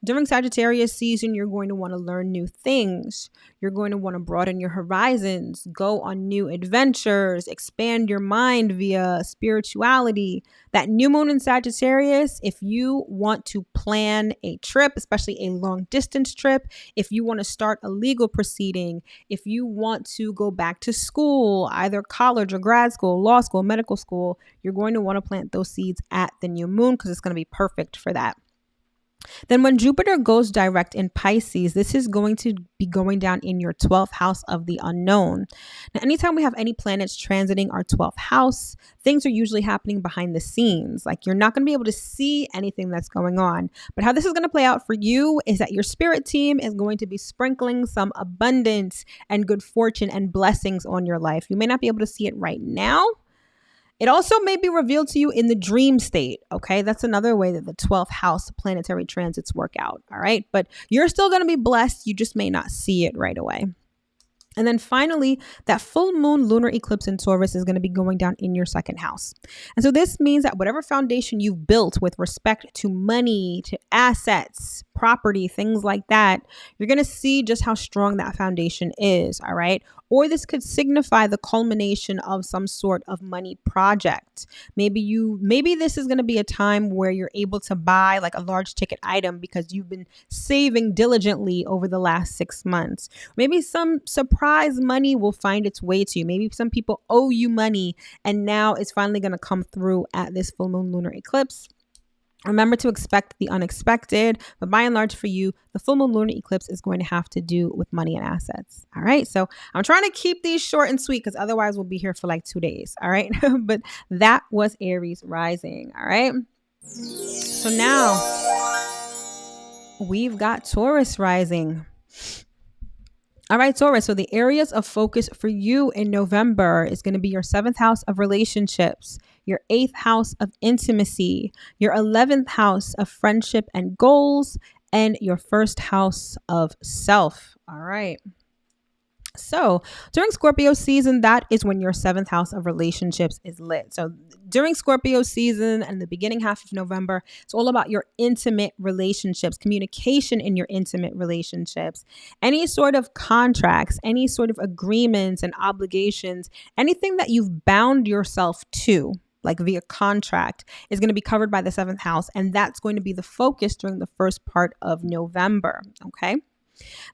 During Sagittarius season, you're going to want to learn new things. You're going to want to broaden your horizons, go on new adventures, expand your mind via spirituality. That new moon in Sagittarius, if you want to plan a trip, especially a long distance trip, if you want to start a legal proceeding, if you want to go back to school, either college or grad school, law school, medical school, you're going to want to plant those seeds at the new moon because it's going to be perfect for that. Then when Jupiter goes direct in Pisces, this is going to be going down in your 12th house of the unknown. Now, anytime we have any planets transiting our 12th house, things are usually happening behind the scenes. Like you're not going to be able to see anything that's going on. But how this is going to play out for you is that your spirit team is going to be sprinkling some abundance and good fortune and blessings on your life. You may not be able to see it right now. It also may be revealed to you in the dream state, okay? That's another way that the 12th house planetary transits work out, all right? But you're still going to be blessed. You just may not see it right away. And then finally, that full moon lunar eclipse in Taurus is going to be going down in your second house. And so this means that whatever foundation you've built with respect to money, to assets, property, things like that, you're going to see just how strong that foundation is, all right? Or this could signify the culmination of some sort of money project. Maybe this is going to be a time where you're able to buy like a large ticket item because you've been saving diligently over the last 6 months. Maybe some surprise money will find its way to you. Maybe some people owe you money and now it's finally going to come through at this full moon lunar eclipse. Remember to expect the unexpected, but by and large for you, the full moon lunar eclipse is going to have to do with money and assets. All right. So I'm trying to keep these short and sweet because otherwise we'll be here for like 2 days. All right. But that was Aries rising. All right. So now we've got Taurus rising. All right, Taurus. So the areas of focus for you in November is going to be your 7th house of relationships, your 8th house of intimacy, your 11th house of friendship and goals, and your 1st house of self. All right. So during Scorpio season, that is when your 7th house of relationships is lit. So during Scorpio season and the beginning half of November, it's all about your intimate relationships, communication in your intimate relationships, any sort of contracts, any sort of agreements and obligations, anything that you've bound yourself to, like via contract, is going to be covered by the 7th house. And that's going to be the focus during the first part of November. Okay.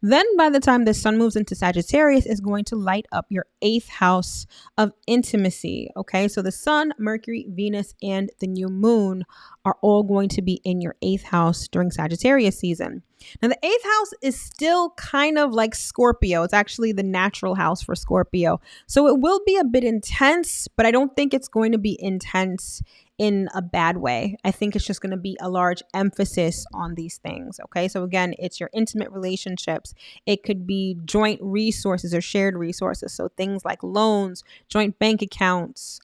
Then by the time the sun moves into Sagittarius, is going to light up your 8th house of intimacy. Okay, so the sun, Mercury, Venus, and the new moon are all going to be in your 8th house during Sagittarius season. Now, the 8th house is still kind of like Scorpio. It's actually the natural house for Scorpio. So it will be a bit intense, but I don't think it's going to be intense in a bad way. I think it's just going to be a large emphasis on these things. Okay. So again, it's your intimate relationships. It could be joint resources or shared resources. So things like loans, joint bank accounts,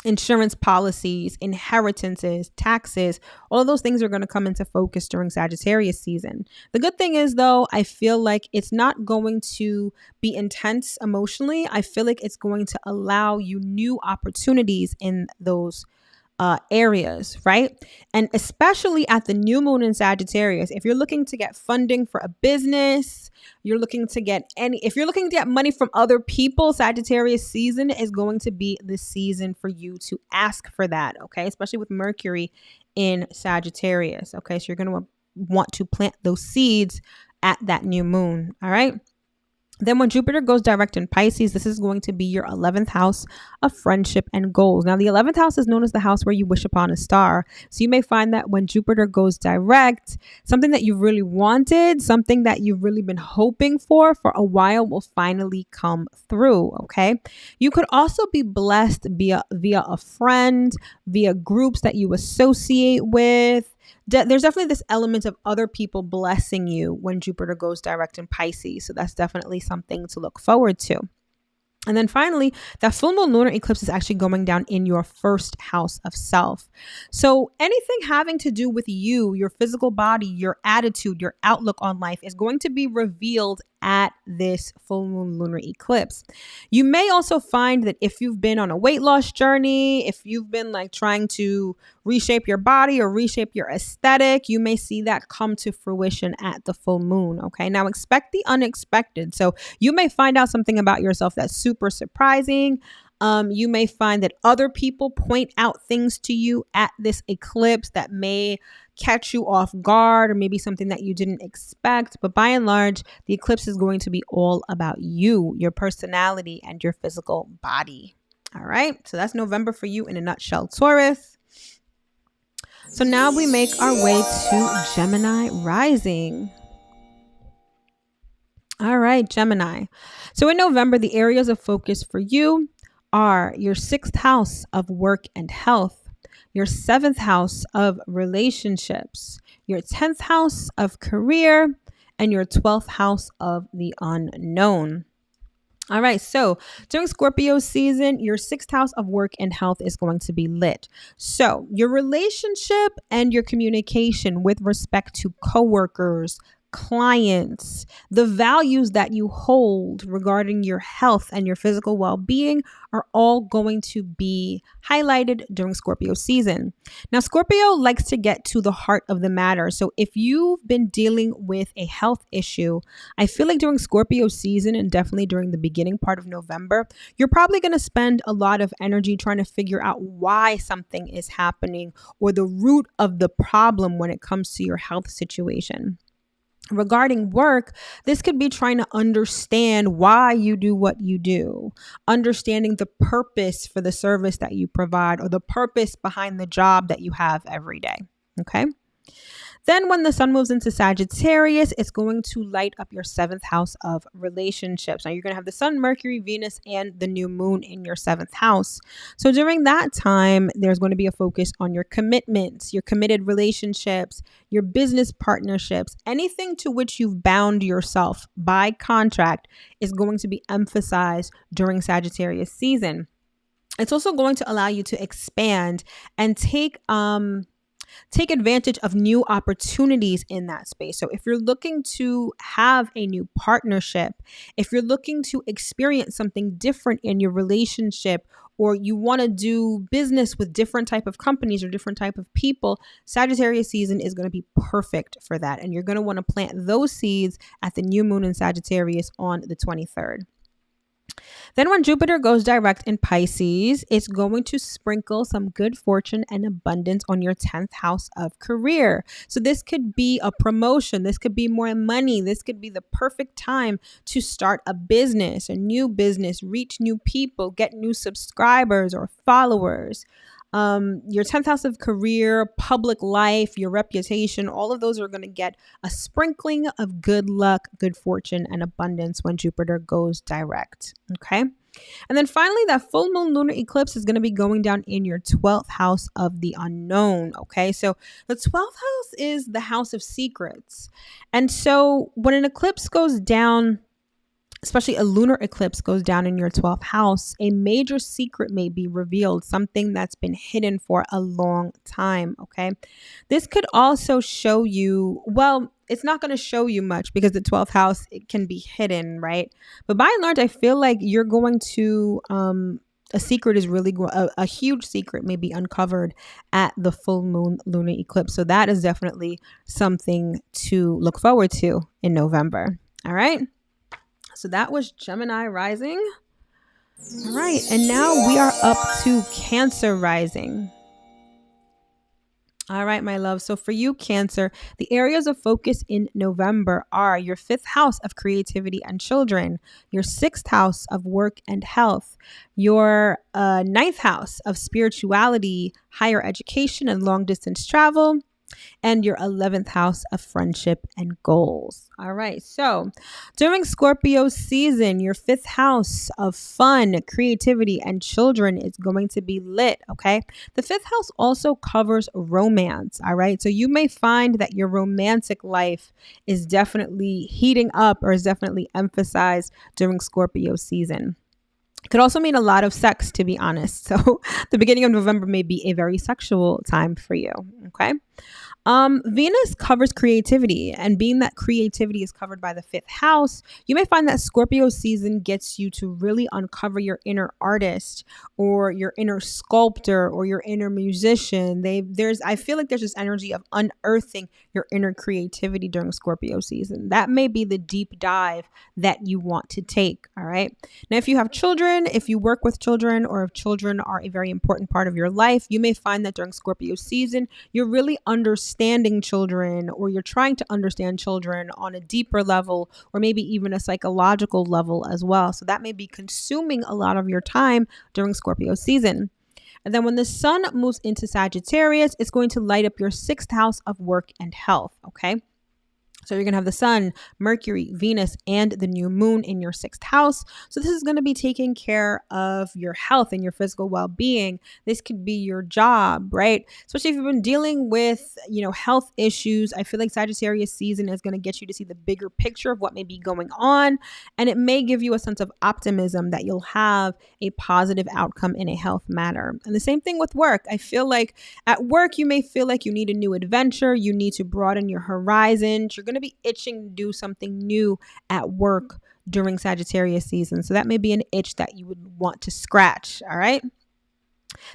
insurance policies, inheritances, taxes, all of those things are going to come into focus during Sagittarius season. The good thing is, though, I feel like it's not going to be intense emotionally. I feel like it's going to allow you new opportunities in those areas, right? And especially at the new moon in Sagittarius, if you're looking to get funding for a business, if you're looking to get money from other people, Sagittarius season is going to be the season for you to ask for that. Okay. Especially with Mercury in Sagittarius. Okay. So you're going to want to plant those seeds at that new moon. All right. Then when Jupiter goes direct in Pisces, this is going to be your 11th house of friendship and goals. Now, the 11th house is known as the house where you wish upon a star. So you may find that when Jupiter goes direct, something that you really wanted, something that you've really been hoping for a while will finally come through, okay? You could also be blessed via a friend, via groups that you associate with. There's definitely this element of other people blessing you when Jupiter goes direct in Pisces. So that's definitely something to look forward to. And then finally, that full moon lunar eclipse is actually going down in your 1st house of self. So anything having to do with you, your physical body, your attitude, your outlook on life is going to be revealed at this full moon lunar eclipse. You may also find that if you've been on a weight loss journey, if you've been like trying to reshape your body or reshape your aesthetic, you may see that come to fruition at the full moon. Okay. Now expect the unexpected. So you may find out something about yourself that's super surprising. You may find that other people point out things to you at this eclipse that may catch you off guard, or maybe something that you didn't expect. But by and large, the eclipse is going to be all about you, your personality, and your physical body. All right. So that's November for you in a nutshell, Taurus. So now we make our way to Gemini rising. All right, Gemini. So in November, the areas of focus for you are your 6th house of work and health, your 7th house of relationships, your 10th house of career, and your 12th house of the unknown. All right, so during Scorpio season, your 6th house of work and health is going to be lit. So your relationship and your communication with respect to coworkers, clients, the values that you hold regarding your health and your physical well-being are all going to be highlighted during Scorpio season. Now, Scorpio likes to get to the heart of the matter. So if you've been dealing with a health issue, I feel like during Scorpio season, and definitely during the beginning part of November, you're probably going to spend a lot of energy trying to figure out why something is happening or the root of the problem when it comes to your health situation. Regarding work, this could be trying to understand why you do what you do, understanding the purpose for the service that you provide or the purpose behind the job that you have every day. Okay. Then when the sun moves into Sagittarius, it's going to light up your 7th house of relationships. Now you're going to have the sun, Mercury, Venus, and the new moon in your 7th house. So during that time, there's going to be a focus on your commitments, your committed relationships, your business partnerships, anything to which you've bound yourself by contract is going to be emphasized during Sagittarius season. It's also going to allow you to expand and take advantage of new opportunities in that space. So if you're looking to have a new partnership, if you're looking to experience something different in your relationship, or you want to do business with different type of companies or different type of people, Sagittarius season is going to be perfect for that. And you're going to want to plant those seeds at the new moon in Sagittarius on the 23rd. Then when Jupiter goes direct in Pisces, it's going to sprinkle some good fortune and abundance on your 10th house of career. So this could be a promotion. This could be more money. This could be the perfect time to start a business, a new business, reach new people, get new subscribers or followers. Your 10th house of career, public life, your reputation, all of those are going to get a sprinkling of good luck, good fortune, and abundance when Jupiter goes direct. Okay. And then finally, that full moon lunar eclipse is going to be going down in your 12th house of the unknown. Okay. So the 12th house is the house of secrets. And so when an eclipse goes down, especially a lunar eclipse goes down in your 12th house, a major secret may be revealed, something that's been hidden for a long time, okay? This could also show you, well, it's not going to show you much because the 12th house, it can be hidden, right? But by and large, I feel like you're going to, a secret is really, a huge secret may be uncovered at the full moon lunar eclipse. So that is definitely something to look forward to in November, all right? So that was Gemini rising. All right. And now we are up to Cancer rising. All right, my love. So for you, Cancer, the areas of focus in November are your 5th house of creativity and children, your 6th house of work and health, your 9th house of spirituality, higher education, and long distance travel, and your 11th house of friendship and goals. All right. So during Scorpio season, your 5th house of fun, creativity, and children is going to be lit. Okay. The 5th house also covers romance. All right. So you may find that your romantic life is definitely heating up or is definitely emphasized during Scorpio season. It could also mean a lot of sex, to be honest. So the beginning of November may be a very sexual time for you. Okay. Venus covers creativity, and being that creativity is covered by the 5th house, you may find that Scorpio season gets you to really uncover your inner artist or your inner sculptor or your inner musician. I feel like there's this energy of unearthing your inner creativity during Scorpio season. That may be the deep dive that you want to take. All right. Now, if you have children, if you work with children, or if children are a very important part of your life, you may find that during Scorpio season, you're really understanding children, or you're trying to understand children on a deeper level, or maybe even a psychological level as well. So that may be consuming a lot of your time during Scorpio season. And then when the sun moves into Sagittarius, it's going to light up your 6th house of work and health. Okay. So you're going to have the sun, Mercury, Venus, and the new moon in your 6th house. So this is going to be taking care of your health and your physical well-being. This could be your job, right? Especially if you've been dealing with, health issues. I feel like Sagittarius season is going to get you to see the bigger picture of what may be going on. And it may give you a sense of optimism that you'll have a positive outcome in a health matter. And the same thing with work. I feel like at work, you may feel like you need a new adventure. You need to broaden your horizons. You're going to be itching to do something new at work during Sagittarius season. So that may be an itch that you would want to scratch. All right.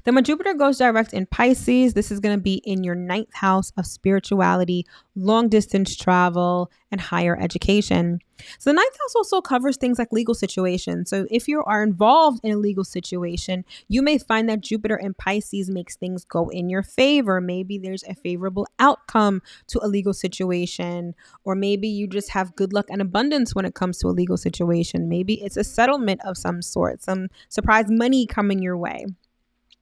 Then when Jupiter goes direct in Pisces, this is going to be in your 9th house of spirituality, long distance travel, and higher education. So the 9th house also covers things like legal situations. So if you are involved in a legal situation, you may find that Jupiter in Pisces makes things go in your favor. Maybe there's a favorable outcome to a legal situation, or maybe you just have good luck and abundance when it comes to a legal situation. Maybe it's a settlement of some sort, some surprise money coming your way.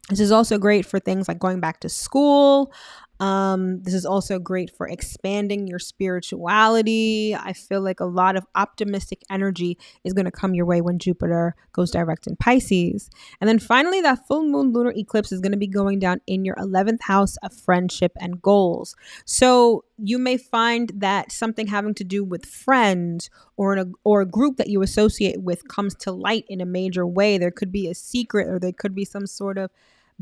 This is also great for things like going back to school. This is also great for expanding your spirituality. I feel like a lot of optimistic energy is going to come your way when Jupiter goes direct in Pisces. And then finally, that full moon lunar eclipse is going to be going down in your 11th house of friendship and goals. So you may find that something having to do with friends or a group that you associate with comes to light in a major way. There could be a secret, or there could be some sort of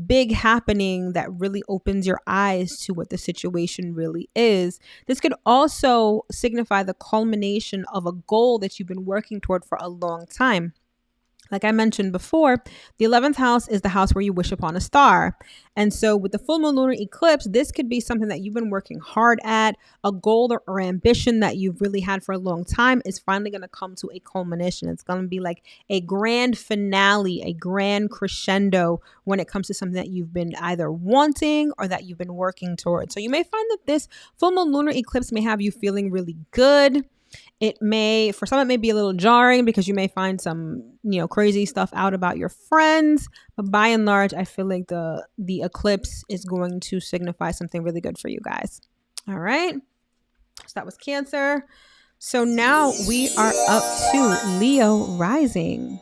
big happening that really opens your eyes to what the situation really is. This could also signify the culmination of a goal that you've been working toward for a long time. Like I mentioned before, the 11th house is the house where you wish upon a star. And so with the full moon lunar eclipse, this could be something that you've been working hard at. A goal or ambition that you've really had for a long time is finally going to come to a culmination. It's going to be like a grand finale, a grand crescendo when it comes to something that you've been either wanting or that you've been working towards. So you may find that this full moon lunar eclipse may have you feeling really good. For some, it may be a little jarring because you may find some, crazy stuff out about your friends. But by and large, I feel like the eclipse is going to signify something really good for you guys. All right. So that was Cancer. So now we are up to Leo rising.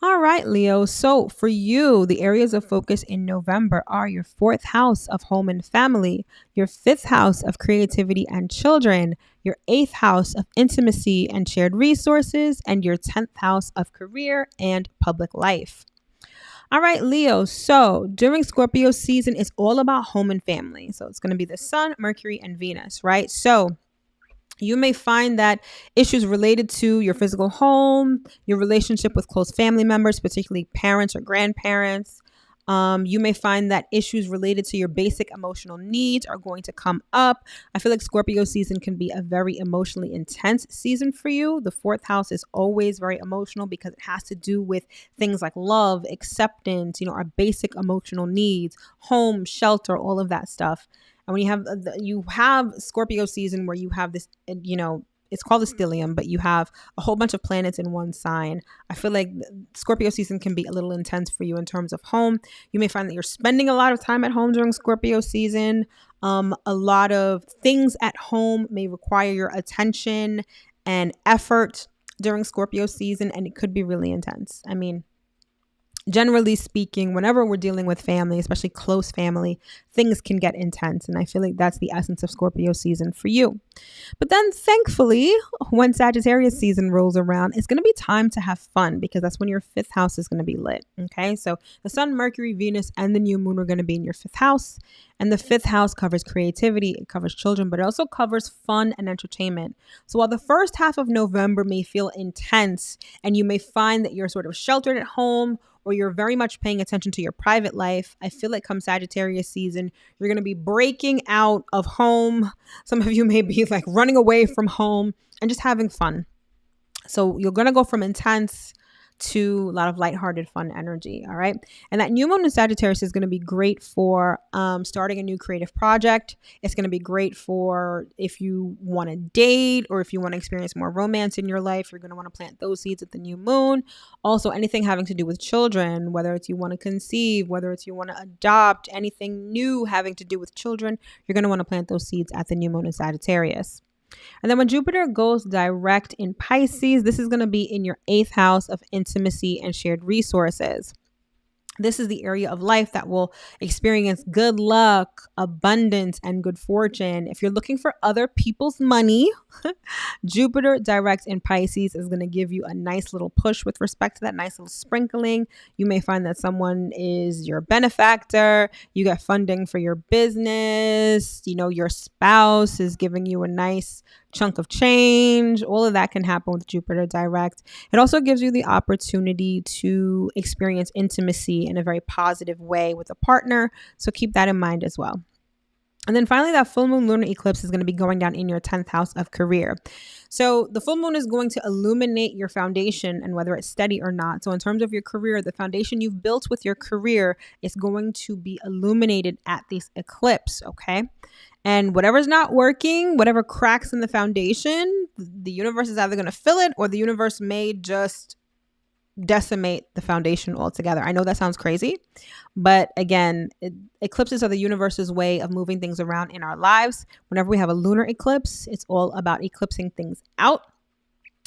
All right, Leo. So for you, the areas of focus in November are your 4th house of home and family, your 5th house of creativity and children, your 8th house of intimacy and shared resources, and your 10th house of career and public life. All right, Leo. So during Scorpio season, it's all about home and family. So it's going to be the sun, Mercury, and Venus, right? So you may find that issues related to your physical home, your relationship with close family members, particularly parents or grandparents. You may find that issues related to your basic emotional needs are going to come up. I feel like Scorpio season can be a very emotionally intense season for you. The 4th house is always very emotional because it has to do with things like love, acceptance, our basic emotional needs, home, shelter, all of that stuff. And when you have Scorpio season where you have this, it's called a stellium, but you have a whole bunch of planets in one sign. I feel like Scorpio season can be a little intense for you in terms of home. You may find that you're spending a lot of time at home during Scorpio season. A lot of things at home may require your attention and effort during Scorpio season, and it could be really intense. I mean, generally speaking, whenever we're dealing with family, especially close family, things can get intense. And I feel like that's the essence of Scorpio season for you. But then thankfully, when Sagittarius season rolls around, it's going to be time to have fun because that's when your fifth house is going to be lit. Okay. So the sun, Mercury, Venus, and the new moon are going to be in your fifth house. And the fifth house covers creativity, it covers children, but it also covers fun and entertainment. So while the first half of November may feel intense and you may find that you're sort of sheltered at home or you're very much paying attention to your private life, I feel like come Sagittarius season, you're going to be breaking out of home. Some of you may be like running away from home and just having fun. So you're going to go from intense to a lot of lighthearted, fun energy. All right. And that new moon in Sagittarius is going to be great for starting a new creative project. It's going to be great for if you want to date or if you want to experience more romance in your life, you're going to want to plant those seeds at the new moon. Also, anything having to do with children, whether it's you want to conceive, whether it's you want to adopt, anything new having to do with children, you're going to want to plant those seeds at the new moon in Sagittarius. And then when Jupiter goes direct in Pisces, this is going to be in your 8th house of intimacy and shared resources. This is the area of life that will experience good luck, abundance, and good fortune. If you're looking for other people's money, Jupiter direct in Pisces is going to give you a nice little push with respect to that, nice little sprinkling. You may find that someone is your benefactor. You get funding for your business. You know, your spouse is giving you a nice chunk of change. All of that can happen with Jupiter direct. It also gives you the opportunity to experience intimacy in a very positive way with a partner. So keep that in mind as well. And then finally, that full moon lunar eclipse is going to be going down in your 10th house of career. So the full moon is going to illuminate your foundation and whether it's steady or not. So in terms of your career, the foundation you've built with your career is going to be illuminated at this eclipse. Okay. And whatever's not working, whatever cracks in the foundation, the universe is either going to fill it or the universe may just decimate the foundation altogether. I know that sounds crazy, but again, eclipses are the universe's way of moving things around in our lives. Whenever we have a lunar eclipse, it's all about eclipsing things out.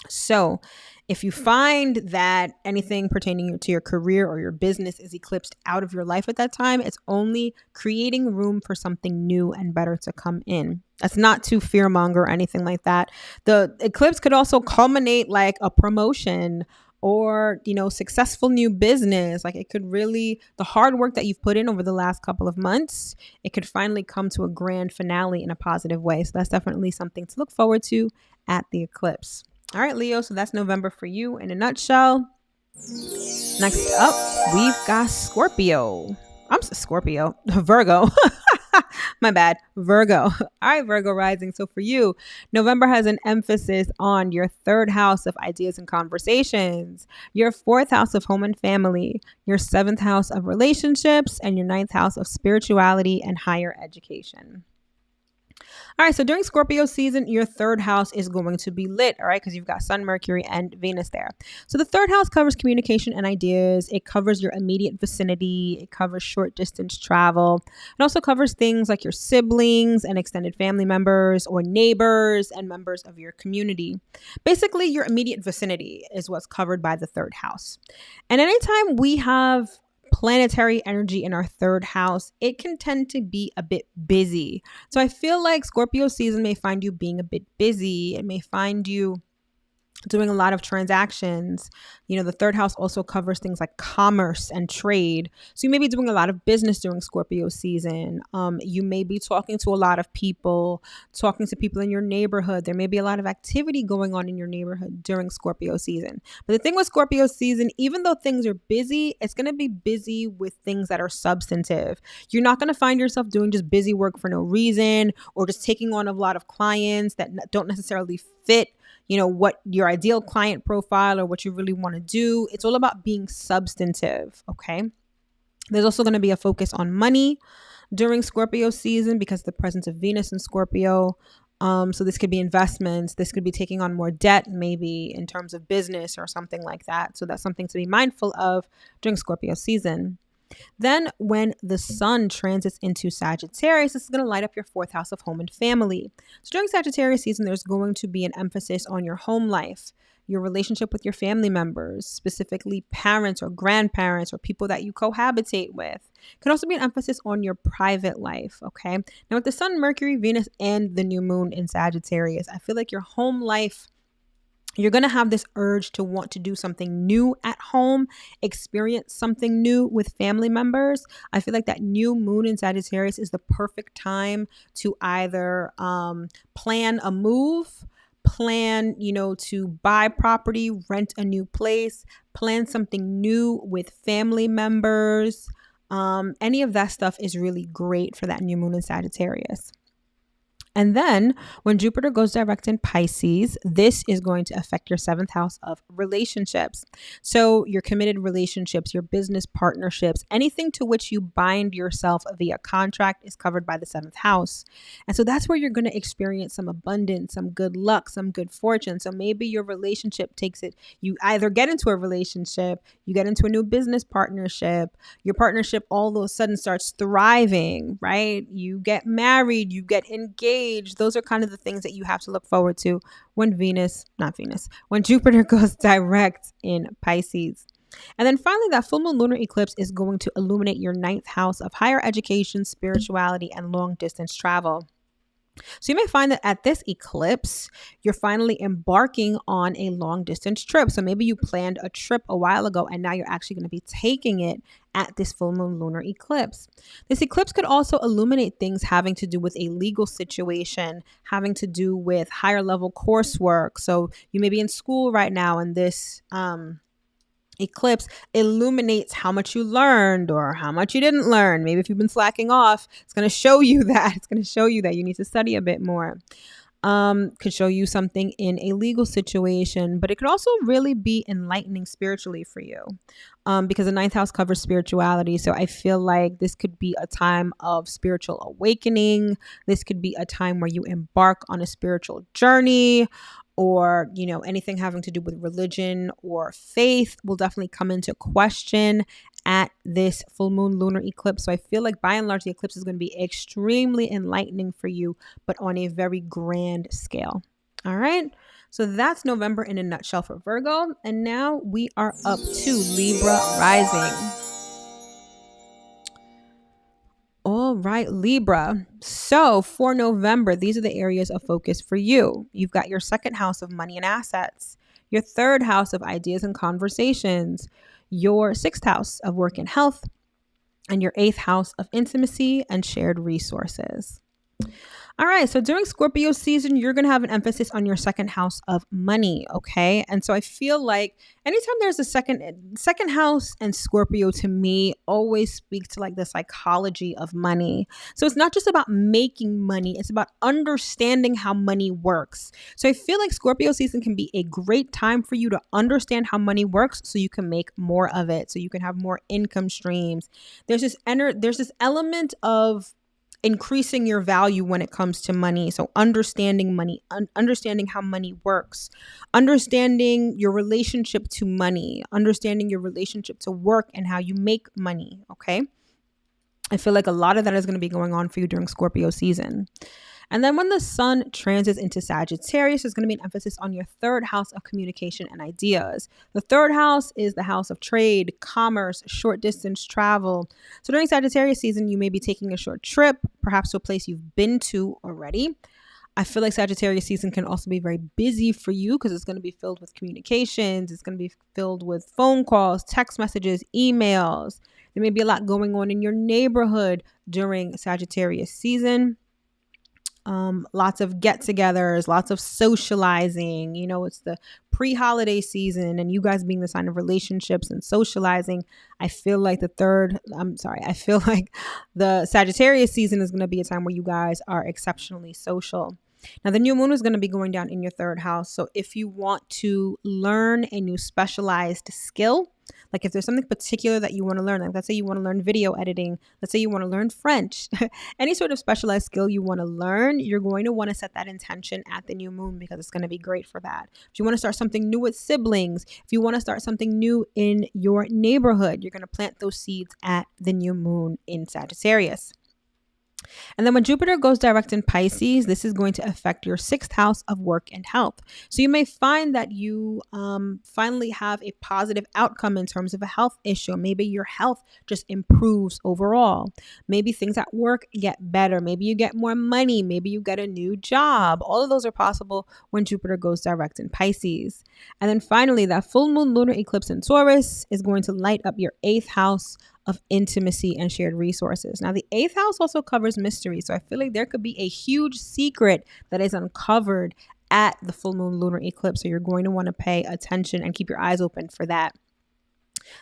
So if you find that anything pertaining to your career or your business is eclipsed out of your life at that time, it's only creating room for something new and better to come in. That's not to fearmonger or anything like that. The eclipse could also culminate like a promotion or, you know, successful new business. Like it could really, the hard work that you've put in over the last couple of months, it could finally come to a grand finale in a positive way. So that's definitely something to look forward to at the eclipse. All right, Leo, so that's November for you in a nutshell. Next up, we've got Scorpio. Virgo. My bad. Virgo. All right, Virgo rising. So for you, November has an emphasis on your 3rd house of ideas and conversations, your 4th house of home and family, your 7th house of relationships, and your 9th house of spirituality and higher education. All right, so during Scorpio season, your 3rd house is going to be lit, all right, because you've got Sun, Mercury, and Venus there. So the 3rd house covers communication and ideas. It covers your immediate vicinity. It covers short distance travel. It also covers things like your siblings and extended family members or neighbors and members of your community. Basically, your immediate vicinity is what's covered by the 3rd house. And anytime we have planetary energy in our 3rd house, it can tend to be a bit busy. So I feel like Scorpio season may find you being a bit busy. It may find you doing a lot of transactions. You know, the 3rd house also covers things like commerce and trade. So you may be doing a lot of business during Scorpio season. You may be talking to a lot of people, talking to people in your neighborhood. There may be a lot of activity going on in your neighborhood during Scorpio season. But the thing with Scorpio season, even though things are busy, it's going to be busy with things that are substantive. You're not going to find yourself doing just busy work for no reason or just taking on a lot of clients that don't necessarily fit, you know, what your ideal client profile or what you really want to do. It's all about being substantive. Okay. There's also going to be a focus on money during Scorpio season because of the presence of Venus in Scorpio. So this could be investments. This could be taking on more debt, maybe in terms of business or something like that. So that's something to be mindful of during Scorpio season. Then when the sun transits into Sagittarius, this is going to light up your 4th house of home and family. So during Sagittarius season, there's going to be an emphasis on your home life, your relationship with your family members, specifically parents or grandparents or people that you cohabitate with. It can also be an emphasis on your private life, okay? Now with the sun, Mercury, Venus, and the new moon in Sagittarius, I feel like your home life, you're going to have this urge to want to do something new at home, experience something new with family members. I feel like that new moon in Sagittarius is the perfect time to either plan a move, plan, to buy property, rent a new place, plan something new with family members. Any of that stuff is really great for that new moon in Sagittarius. And then when Jupiter goes direct in Pisces, this is going to affect your 7th house of relationships. So your committed relationships, your business partnerships, anything to which you bind yourself via contract is covered by the 7th house. And so that's where you're going to experience some abundance, some good luck, some good fortune. So maybe your relationship takes it. You either get into a relationship, you get into a new business partnership, your partnership all of a sudden starts thriving, right? You get married, you get engaged. Those are kind of the things that you have to look forward to when when Jupiter goes direct in Pisces. And then finally, that full moon lunar eclipse is going to illuminate your 9th house of higher education, spirituality, and long distance travel. So you may find that at this eclipse, you're finally embarking on a long distance trip. So maybe you planned a trip a while ago and now you're actually going to be taking it at this full moon lunar eclipse. This eclipse could also illuminate things having to do with a legal situation, having to do with higher level coursework. So you may be in school right now and this eclipse illuminates how much you learned or how much you didn't learn. Maybe if you've been slacking off, it's going to show you that. It's going to show you that you need to study a bit more. Could show you something in a legal situation, but it could also really be enlightening spiritually for you, because the 9th house covers spirituality. So I feel like this could be a time of spiritual awakening. This could be a time where you embark on a spiritual journey, or, anything having to do with religion or faith will definitely come into question at this full moon lunar eclipse. So I feel like by and large, the eclipse is going to be extremely enlightening for you, but on a very grand scale. All right. So that's November in a nutshell for Virgo. And now we are up to Libra rising. All right, Libra. So for November, these are the areas of focus for you. You've got your 2nd house of money and assets, your 3rd house of ideas and conversations, your 6th house of work and health, and your 8th house of intimacy and shared resources. All right. So during Scorpio season, you're going to have an emphasis on your 2nd house of money. Okay. And so I feel like anytime there's a second house and Scorpio, to me, always speak to like the psychology of money. So it's not just about making money. It's about understanding how money works. So I feel like Scorpio season can be a great time for you to understand how money works so you can make more of it. So you can have more income streams. There's this element of increasing your value when it comes to money. So understanding money, understanding how money works, understanding your relationship to money, understanding your relationship to work and how you make money. Okay. I feel like a lot of that is going to be going on for you during Scorpio season. And then when the sun transits into Sagittarius, there's going to be an emphasis on your 3rd house of communication and ideas. The 3rd house is the house of trade, commerce, short distance travel. So during Sagittarius season, you may be taking a short trip, perhaps to a place you've been to already. I feel like Sagittarius season can also be very busy for you because it's going to be filled with communications. It's going to be filled with phone calls, text messages, emails. There may be a lot going on in your neighborhood during Sagittarius season. Lots of get-togethers, lots of socializing. It's the pre-holiday season and you guys being the sign of relationships and socializing. I feel like the Sagittarius season is going to be a time where you guys are exceptionally social. Now, the new moon is going to be going down in your 3rd house. So if you want to learn a new specialized skill, like if there's something particular that you want to learn, like let's say you want to learn video editing, let's say you want to learn French, any sort of specialized skill you want to learn, you're going to want to set that intention at the new moon because it's going to be great for that. If you want to start something new with siblings, if you want to start something new in your neighborhood, you're going to plant those seeds at the new moon in Sagittarius. And then when Jupiter goes direct in Pisces, this is going to affect your 6th house of work and health. So you may find that you finally have a positive outcome in terms of a health issue. Maybe your health just improves overall. Maybe things at work get better. Maybe you get more money. Maybe you get a new job. All of those are possible when Jupiter goes direct in Pisces. And then finally, that full moon lunar eclipse in Taurus is going to light up your 8th house of intimacy and shared resources. Now, the 8th house also covers mystery. So I feel like there could be a huge secret that is uncovered at the full moon lunar eclipse. So you're going to want to pay attention and keep your eyes open for that.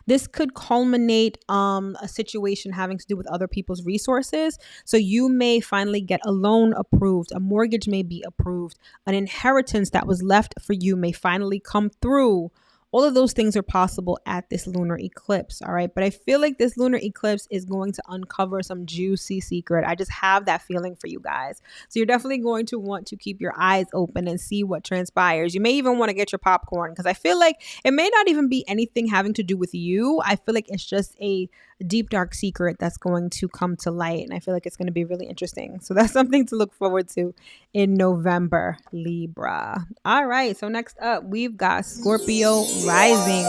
This could culminate a situation having to do with other people's resources. So you may finally get a loan approved, a mortgage may be approved, an inheritance that was left for you may finally come through. All of those things are possible at this lunar eclipse, all right? But I feel like this lunar eclipse is going to uncover some juicy secret. I just have that feeling for you guys. So you're definitely going to want to keep your eyes open and see what transpires. You may even want to get your popcorn because I feel like it may not even be anything having to do with you. I feel like it's just a deep, dark secret that's going to come to light. And I feel like it's going to be really interesting. So that's something to look forward to in November, Libra. All right. So next up, we've got Scorpio rising.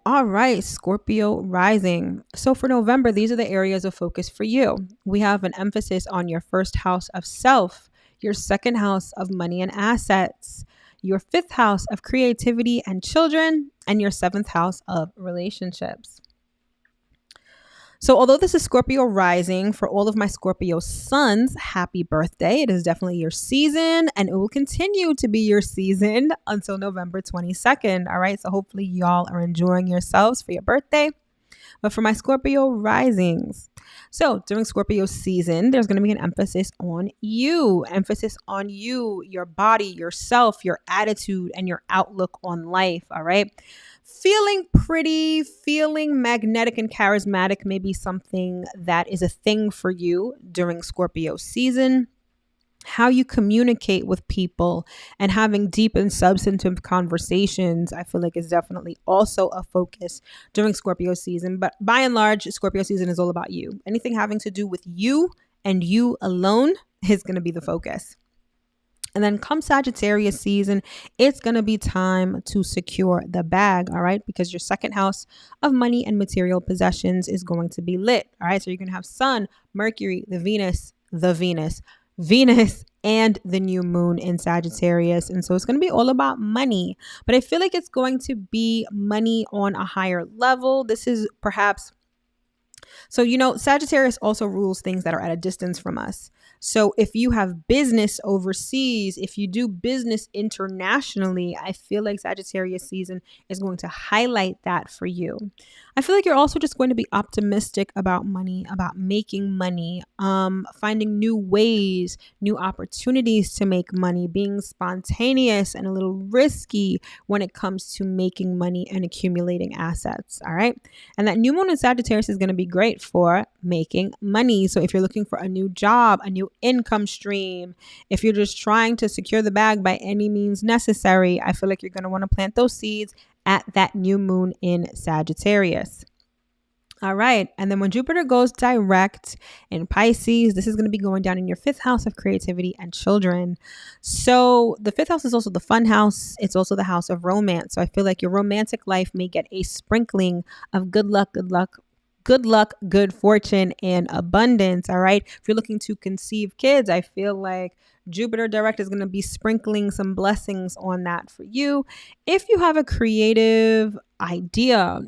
All right, Scorpio rising. So for November, these are the areas of focus for you. We have an emphasis on your 1st house of self, your 2nd house of money and assets, your 5th house of creativity and children, and your 7th house of relationships. So although this is Scorpio rising, for all of my Scorpio suns, happy birthday. It is definitely your season and it will continue to be your season until November 22nd. All right. So hopefully y'all are enjoying yourselves for your birthday. But for my Scorpio risings, so during Scorpio season, there's going to be an emphasis on you, your body, yourself, your attitude, and your outlook on life. All right. Feeling pretty, feeling magnetic and charismatic may be something that is a thing for you during Scorpio season. How you communicate with people and having deep and substantive conversations, I feel like is definitely also a focus during Scorpio season. But by and large, Scorpio season is all about you. Anything having to do with you and you alone is going to be the focus. And then come Sagittarius season, it's going to be time to secure the bag, all right? Because your 2nd house of money and material possessions is going to be lit, all right? So you're going to have Sun, Mercury, Venus, and the new moon in Sagittarius. And so it's going to be all about money. But I feel like it's going to be money on a higher level. This is perhaps... So, Sagittarius also rules things that are at a distance from us. So if you have business overseas, if you do business internationally, I feel like Sagittarius season is going to highlight that for you. I feel like you're also just going to be optimistic about money, about making money, finding new ways, new opportunities to make money, being spontaneous and a little risky when it comes to making money and accumulating assets. All right. And that new moon in Sagittarius is going to be great for making money. So if you're looking for a new job, a new income stream, if you're just trying to secure the bag by any means necessary, I feel like you're going to want to plant those seeds at that new moon in Sagittarius. All right. And then when Jupiter goes direct in Pisces, this is going to be going down in your 5th house of creativity and children. So the 5th house is also the fun house. It's also the house of romance. So I feel like your romantic life may get a sprinkling of good luck, good fortune, and abundance. All right. If you're looking to conceive kids, I feel like Jupiter direct is going to be sprinkling some blessings on that for you. If you have a creative idea,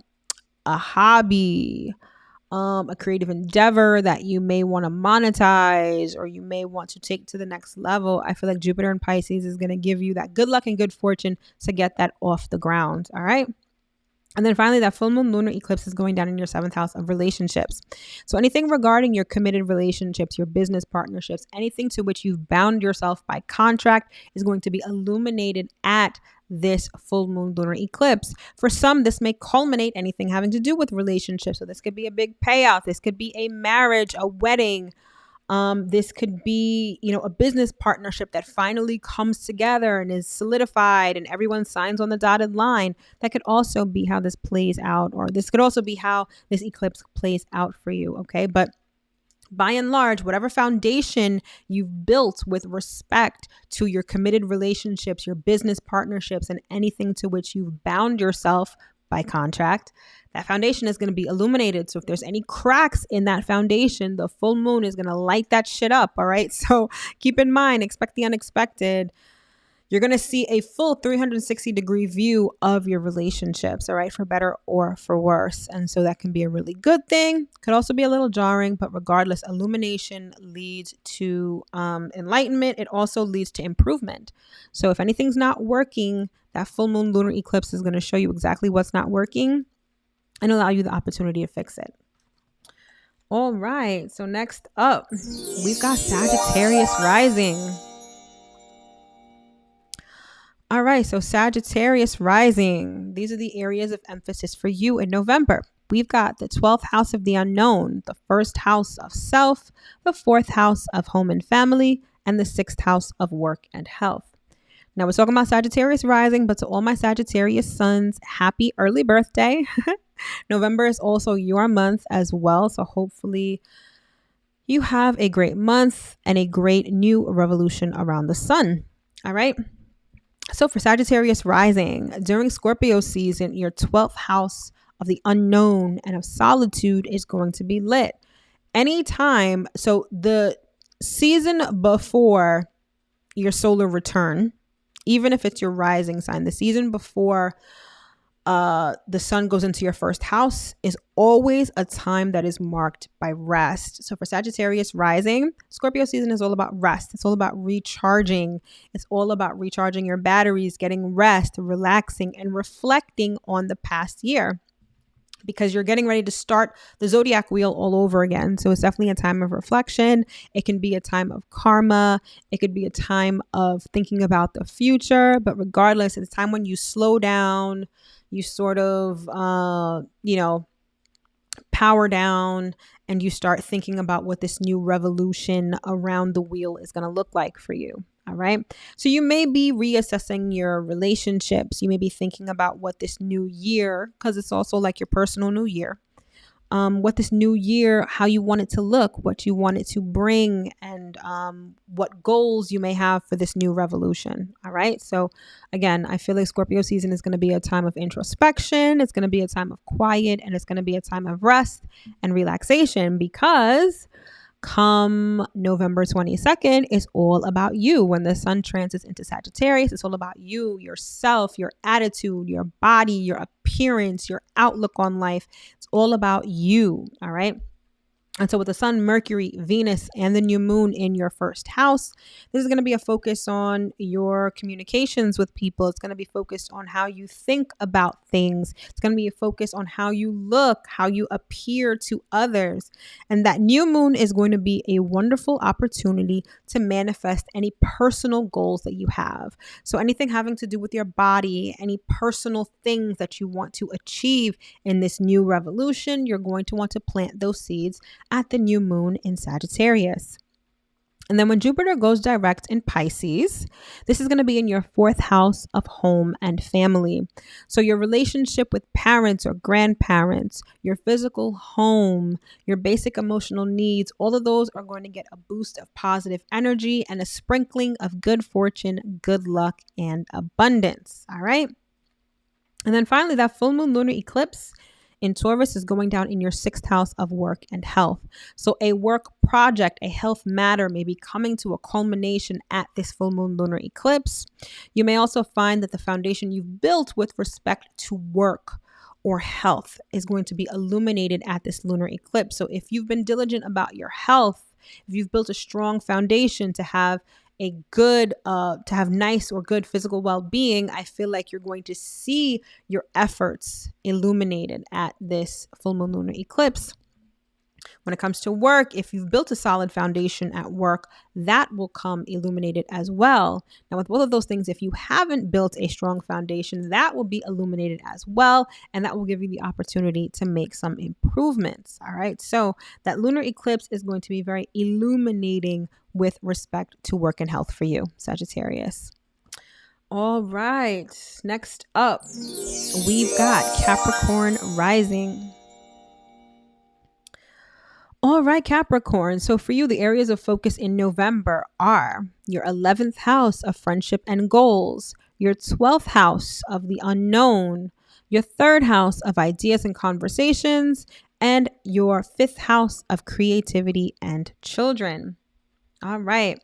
a hobby, a creative endeavor that you may want to monetize or you may want to take to the next level, I feel like Jupiter in Pisces is going to give you that good luck and good fortune to get that off the ground. All right. And then finally, that full moon lunar eclipse is going down in your 7th house of relationships. So anything regarding your committed relationships, your business partnerships, anything to which you've bound yourself by contract is going to be illuminated at this full moon lunar eclipse. For some, this may culminate anything having to do with relationships. So this could be a big payout. This could be a marriage, a wedding, This could be, a business partnership that finally comes together and is solidified and everyone signs on the dotted line. That could also be how this plays out, or this could also be how this eclipse plays out for you. Okay. But by and large, whatever foundation you've built with respect to your committed relationships, your business partnerships, and anything to which you've bound yourself by contract, that foundation is going to be illuminated. So if there's any cracks in that foundation, the full moon is going to light that shit up. All right. So keep in mind, expect the unexpected. You're going to see a full 360-degree view of your relationships, all right, for better or for worse. And so that can be a really good thing. Could also be a little jarring, but regardless, illumination leads to enlightenment. It also leads to improvement. So if anything's not working, that full moon lunar eclipse is going to show you exactly what's not working and allow you the opportunity to fix it. All right. So next up, we've got Sagittarius rising. All right, so Sagittarius rising. These are the areas of emphasis for you in November. We've got the 12th house of the unknown, the 1st house of self, the 4th house of home and family, and the 6th house of work and health. Now we're talking about Sagittarius rising, but to all my Sagittarius sons, happy early birthday. November is also your month as well, so hopefully you have a great month and a great new revolution around the sun. All right. So for Sagittarius rising, during Scorpio season, your 12th house of the unknown and of solitude is going to be lit. Anytime, so the season before your solar return, even if it's your rising sign, the season before the sun goes into your 1st house is always a time that is marked by rest. So for Sagittarius rising, Scorpio season is all about rest. It's all about recharging. It's all about recharging your batteries, getting rest, relaxing, and reflecting on the past year, because you're getting ready to start the zodiac wheel all over again. So it's definitely a time of reflection. It can be a time of karma. It could be a time of thinking about the future. But regardless, it's a time when you slow down, you sort of, power down, and you start thinking about what this new revolution around the wheel is going to look like for you. All right. So you may be reassessing your relationships. You may be thinking about what this new year, because it's also like your personal new year, what this new year, how you want it to look, what you want it to bring, and what goals you may have for this new revolution. All right. So again, I feel like Scorpio season is going to be a time of introspection. It's going to be a time of quiet, and it's going to be a time of rest and relaxation, because come November 22nd, it's all about you. When the sun transits into Sagittarius, it's all about you, yourself, your attitude, your body, your appearance, your outlook on life. It's all about you. All right. And so with the sun, Mercury, Venus, and the new moon in your 1st house, this is going to be a focus on your communications with people. It's going to be focused on how you think about things. It's going to be a focus on how you look, how you appear to others. And that new moon is going to be a wonderful opportunity to manifest any personal goals that you have. So anything having to do with your body, any personal things that you want to achieve in this new revolution, you're going to want to plant those seeds at the new moon in Sagittarius. And then when Jupiter goes direct in Pisces, this is going to be in your 4th house of home and family. So your relationship with parents or grandparents, your physical home, your basic emotional needs, all of those are going to get a boost of positive energy and a sprinkling of good fortune, good luck, and abundance. All right. And then finally, that full moon lunar eclipse in Taurus is going down in your 6th house of work and health. So a work project, a health matter may be coming to a culmination at this full moon lunar eclipse. You may also find that the foundation you've built with respect to work or health is going to be illuminated at this lunar eclipse. So if you've been diligent about your health, if you've built a strong foundation to have a good, to have nice or good physical well-being, I feel like you're going to see your efforts illuminated at this full moon lunar eclipse. When it comes to work, if you've built a solid foundation at work, that will come illuminated as well. Now, with both of those things, if you haven't built a strong foundation, that will be illuminated as well. And that will give you the opportunity to make some improvements. All right. So that lunar eclipse is going to be very illuminating with respect to work and health for you, Sagittarius. All right. Next up, we've got Capricorn rising. All right, Capricorn. So for you, the areas of focus in November are your 11th house of friendship and goals, your 12th house of the unknown, your 3rd house of ideas and conversations, and your 5th house of creativity and children. All right.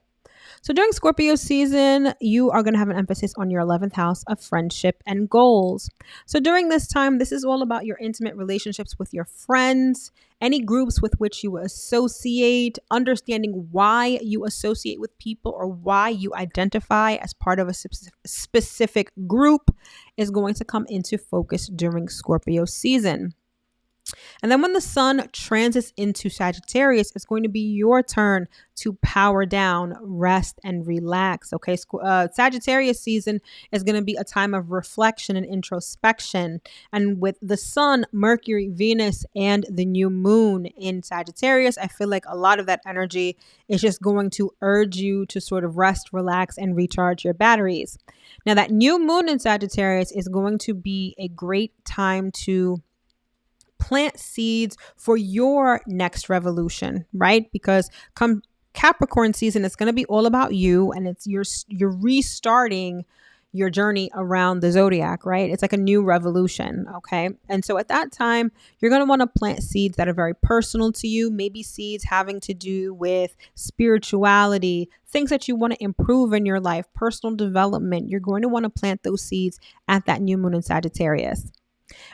So during Scorpio season, you are going to have an emphasis on your 11th house of friendship and goals. So during this time, this is all about your intimate relationships with your friends, any groups with which you associate, understanding why you associate with people or why you identify as part of a specific group is going to come into focus during Scorpio season. And then when the sun transits into Sagittarius, it's going to be your turn to power down, rest, and relax. Okay. Sagittarius season is going to be a time of reflection and introspection. And with the sun, Mercury, Venus, and the new moon in Sagittarius, I feel like a lot of that energy is just going to urge you to sort of rest, relax, and recharge your batteries. Now, that new moon in Sagittarius is going to be a great time to plant seeds for your next revolution, right? Because come Capricorn season, it's going to be all about you, and it's you're restarting your journey around the zodiac, right? It's like a new revolution, okay? And so at that time, you're going to want to plant seeds that are very personal to you, maybe seeds having to do with spirituality, things that you want to improve in your life, personal development. You're going to want to plant those seeds at that new moon in Sagittarius.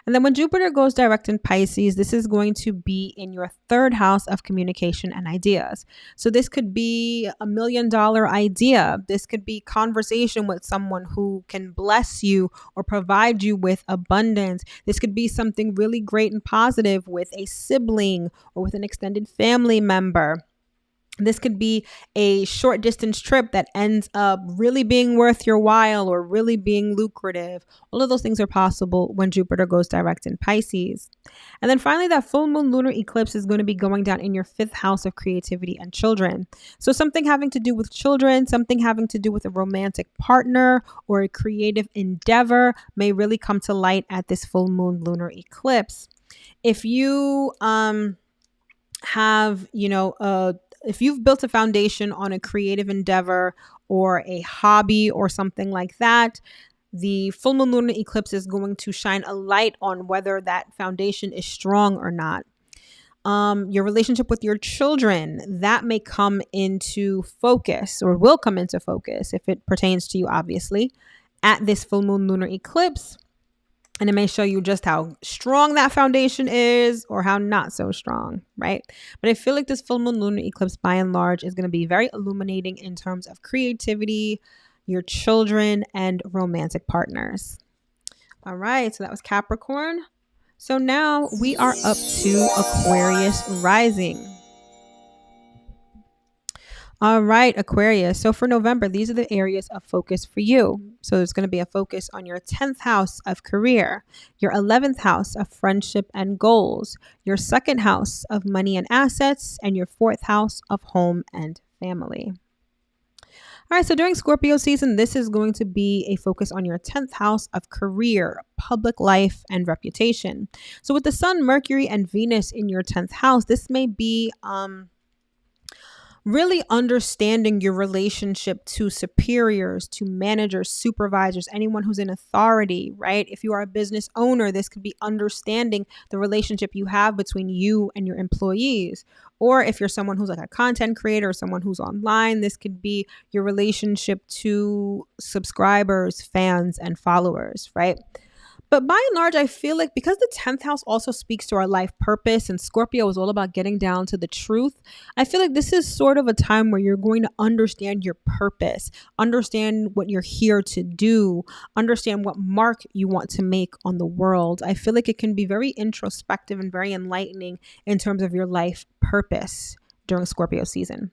And then when Jupiter goes direct in Pisces, this is going to be in your 3rd house of communication and ideas. So this could be $1 million idea. This could be conversation with someone who can bless you or provide you with abundance. This could be something really great and positive with a sibling or with an extended family member. This could be a short distance trip that ends up really being worth your while or really being lucrative. All of those things are possible when Jupiter goes direct in Pisces. And then finally, that full moon lunar eclipse is going to be going down in your 5th house of creativity and children. So something having to do with children, something having to do with a romantic partner or a creative endeavor may really come to light at this full moon lunar eclipse. If you if you've built a foundation on a creative endeavor or a hobby or something like that, the full moon lunar eclipse is going to shine a light on whether that foundation is strong or not. Your relationship with your children, that may come into focus or will come into focus if it pertains to you, obviously, at this full moon lunar eclipse. And it may show you just how strong that foundation is or how not so strong, right? But I feel like this full moon lunar eclipse, by and large, is going to be very illuminating in terms of creativity, your children, and romantic partners. All right, so that was Capricorn. So now we are up to Aquarius rising. All right, Aquarius. So for November, these are the areas of focus for you. So there's going to be a focus on your 10th house of career, your 11th house of friendship and goals, your 2nd house of money and assets, and your 4th house of home and family. All right, so during Scorpio season, this is going to be a focus on your 10th house of career, public life, and reputation. So with the Sun, Mercury, and Venus in your 10th house, this may be really understanding your relationship to superiors, to managers, supervisors, anyone who's in authority, right? If you are a business owner, this could be understanding the relationship you have between you and your employees. Or if you're someone who's like a content creator or someone who's online, this could be your relationship to subscribers, fans, and followers, right? But by and large, I feel like because the 10th house also speaks to our life purpose and Scorpio is all about getting down to the truth, I feel like this is sort of a time where you're going to understand your purpose, understand what you're here to do, understand what mark you want to make on the world. I feel like it can be very introspective and very enlightening in terms of your life purpose during Scorpio season.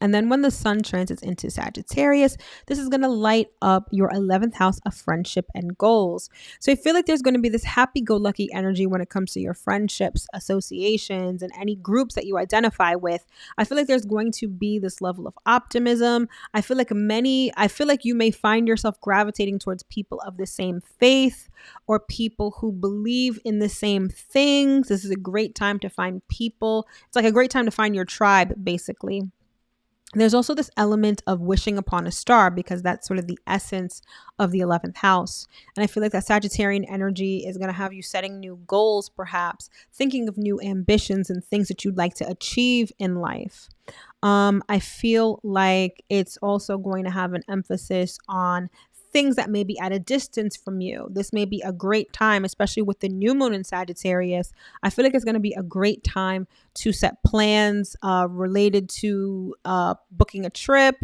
And then when the sun transits into Sagittarius, this is going to light up your 11th house of friendship and goals. So I feel like there's going to be this happy-go-lucky energy when it comes to your friendships, associations, and any groups that you identify with. I feel like there's going to be this level of optimism. I feel like you may find yourself gravitating towards people of the same faith or people who believe in the same things. This is a great time to find people. It's like a great time to find your tribe, basically. There's also this element of wishing upon a star because that's sort of the essence of the 11th house. And I feel like that Sagittarian energy is going to have you setting new goals, perhaps thinking of new ambitions and things that you'd like to achieve in life. I feel like it's also going to have an emphasis on things that may be at a distance from you. This may be a great time, especially with the new moon in Sagittarius. I feel like it's going to be a great time to set plans related to booking a trip,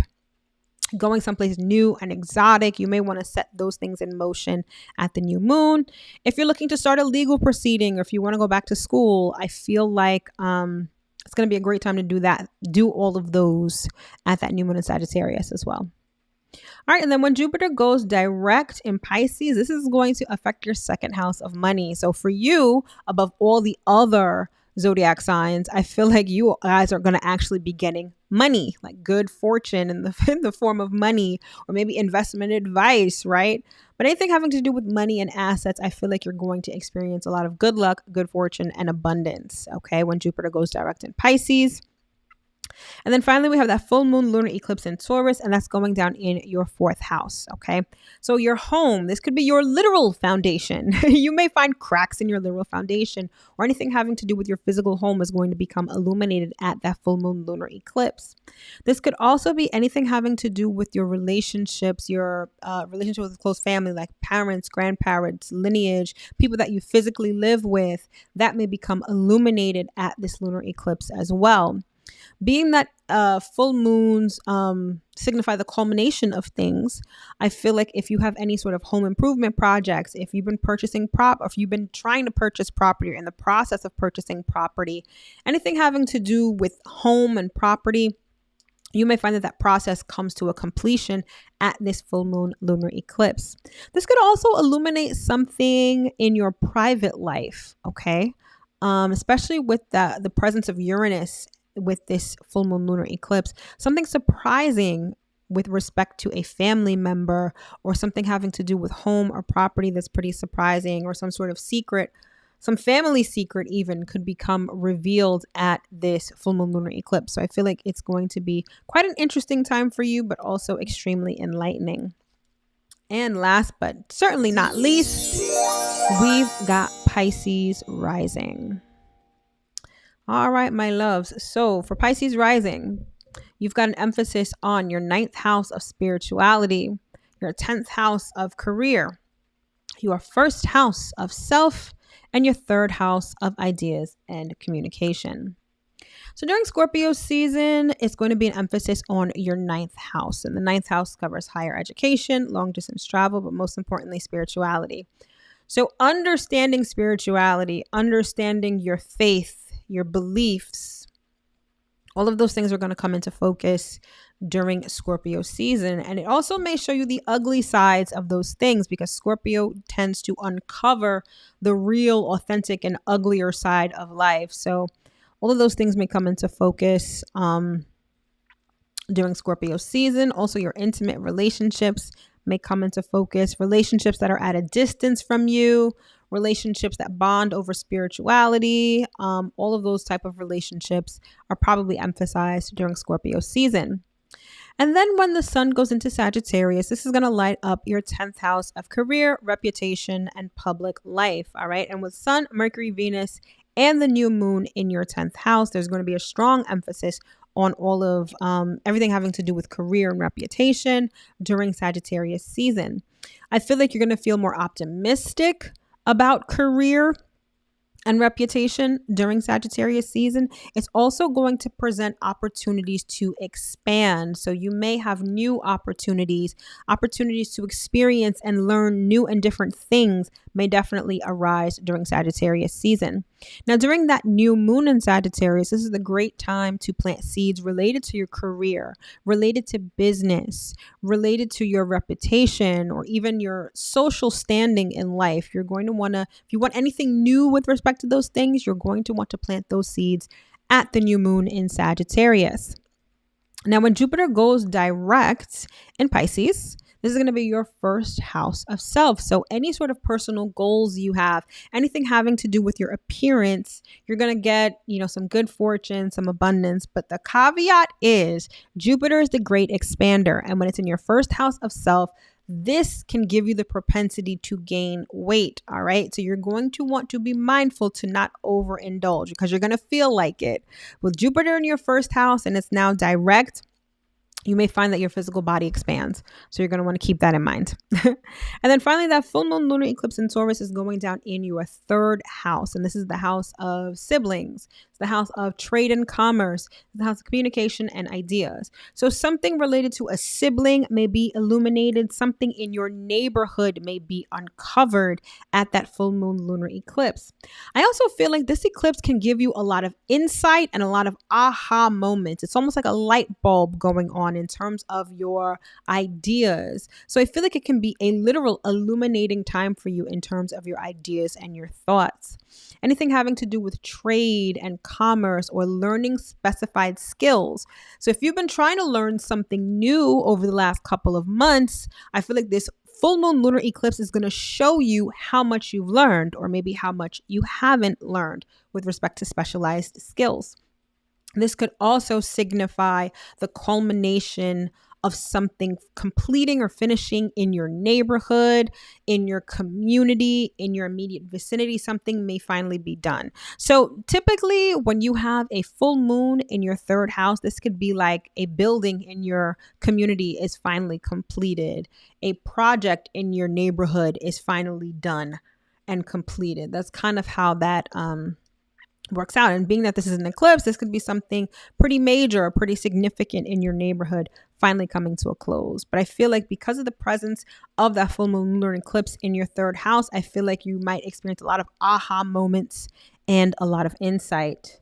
going someplace new and exotic. You may want to set those things in motion at the new moon. If you're looking to start a legal proceeding or if you want to go back to school, I feel like it's going to be a great time to do that. Do all of those at that new moon in Sagittarius as well. All right. And then when Jupiter goes direct in Pisces, this is going to affect your second house of money. So for you, above all the other zodiac signs, I feel like you guys are going to actually be getting money, like good fortune in the form of money or maybe investment advice, right? But anything having to do with money and assets, I feel like you're going to experience a lot of good luck, good fortune, and abundance, okay, when Jupiter goes direct in Pisces. And then finally, we have that full moon lunar eclipse in Taurus, and that's going down in your 4th house. Okay. So your home, this could be your literal foundation. You may find cracks in your literal foundation or anything having to do with your physical home is going to become illuminated at that full moon lunar eclipse. This could also be anything having to do with your relationships, your relationship with a close family, like parents, grandparents, lineage, people that you physically live with, that may become illuminated at this lunar eclipse as well. Being that full moons signify the culmination of things, I feel like if you have any sort of home improvement projects, if you've been if you've been trying to purchase property or in the process of purchasing property, anything having to do with home and property, you may find that process comes to a completion at this full moon lunar eclipse. This could also illuminate something in your private life, okay? Especially with the presence of Uranus with this full moon lunar eclipse, something surprising with respect to a family member or something having to do with home or property that's pretty surprising, or some sort of secret, some family secret even could become revealed at this full moon lunar eclipse. So I feel like it's going to be quite an interesting time for you, but also extremely enlightening. And last but certainly not least, we've got Pisces rising. All right, my loves. So for Pisces rising, you've got an emphasis on your 9th house of spirituality, your 10th house of career, your 1st house of self, and your 3rd house of ideas and communication. So during Scorpio season, it's going to be an emphasis on your 9th house. And the 9th house covers higher education, long distance travel, but most importantly, spirituality. So understanding spirituality, understanding your faith, your beliefs, all of those things are going to come into focus during Scorpio season. And it also may show you the ugly sides of those things because Scorpio tends to uncover the real, authentic, and uglier side of life. So all of those things may come into focus during Scorpio season. Also, your intimate relationships may come into focus. Relationships that are at a distance from you, relationships that bond over spirituality, all of those type of relationships are probably emphasized during Scorpio season. And then when the sun goes into Sagittarius, this is going to light up your 10th house of career, reputation, and public life. All right. And with Sun, Mercury, Venus, and the new moon in your 10th house, there's going to be a strong emphasis on all of everything having to do with career and reputation during Sagittarius season. I feel like you're going to feel more optimistic about career and reputation during Sagittarius season. It's also going to present opportunities to expand. So you may have new opportunities to experience and learn new and different things may definitely arise during Sagittarius season. Now, during that new moon in Sagittarius, this is the great time to plant seeds related to your career, related to business, related to your reputation, or even your social standing in life. You're going to want to, if you want anything new with respect to those things, you're going to want to plant those seeds at the new moon in Sagittarius. Now, when Jupiter goes direct in Pisces, this is going to be your first house of self. So any sort of personal goals you have, anything having to do with your appearance, you're going to get, some good fortune, some abundance. But the caveat is Jupiter is the great expander. And when it's in your first house of self, this can give you the propensity to gain weight. All right. So you're going to want to be mindful to not overindulge because you're going to feel like it. With Jupiter in your first house and it's now direct, you may find that your physical body expands. So you're going to want to keep that in mind. And then finally, that full moon lunar eclipse in Taurus is going down in your third house. And this is the house of siblings. It's the house of trade and commerce, the house of communication and ideas. So something related to a sibling may be illuminated. Something in your neighborhood may be uncovered at that full moon lunar eclipse. I also feel like this eclipse can give you a lot of insight and a lot of aha moments. It's almost like a light bulb going on in terms of your ideas. So I feel like it can be a literal illuminating time for you in terms of your ideas and your thoughts. Anything having to do with trade and commerce or learning specified skills. So if you've been trying to learn something new over the last couple of months, I feel like this full moon lunar eclipse is going to show you how much you've learned or maybe how much you haven't learned with respect to specialized skills. This could also signify the culmination of something completing or finishing in your neighborhood, in your community, in your immediate vicinity. Something may finally be done. So typically when you have a full moon in your third house, this could be like a building in your community is finally completed. A project in your neighborhood is finally done and completed. That's kind of how that works out. And being that this is an eclipse, this could be something pretty major or pretty significant in your neighborhood finally coming to a close. But I feel like because of the presence of that full moon lunar eclipse in your third house, I feel like you might experience a lot of aha moments and a lot of insight.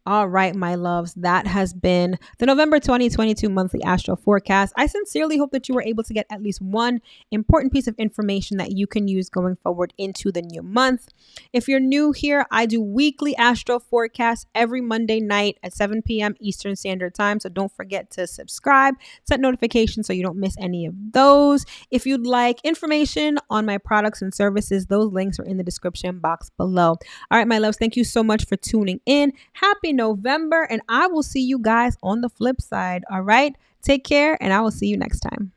All right, my loves, that has been the November 2022 monthly astro forecast. I sincerely hope that you were able to get at least one important piece of information that you can use going forward into the new month. If you're new here, I do weekly astro forecasts every Monday night at 7 p.m. Eastern Standard Time. So don't forget to subscribe, set notifications so you don't miss any of those. If you'd like information on my products and services, those links are in the description box below. All right, my loves, thank you so much for tuning in. Happy November, and I will see you guys on the flip side. All right, take care, and I will see you next time.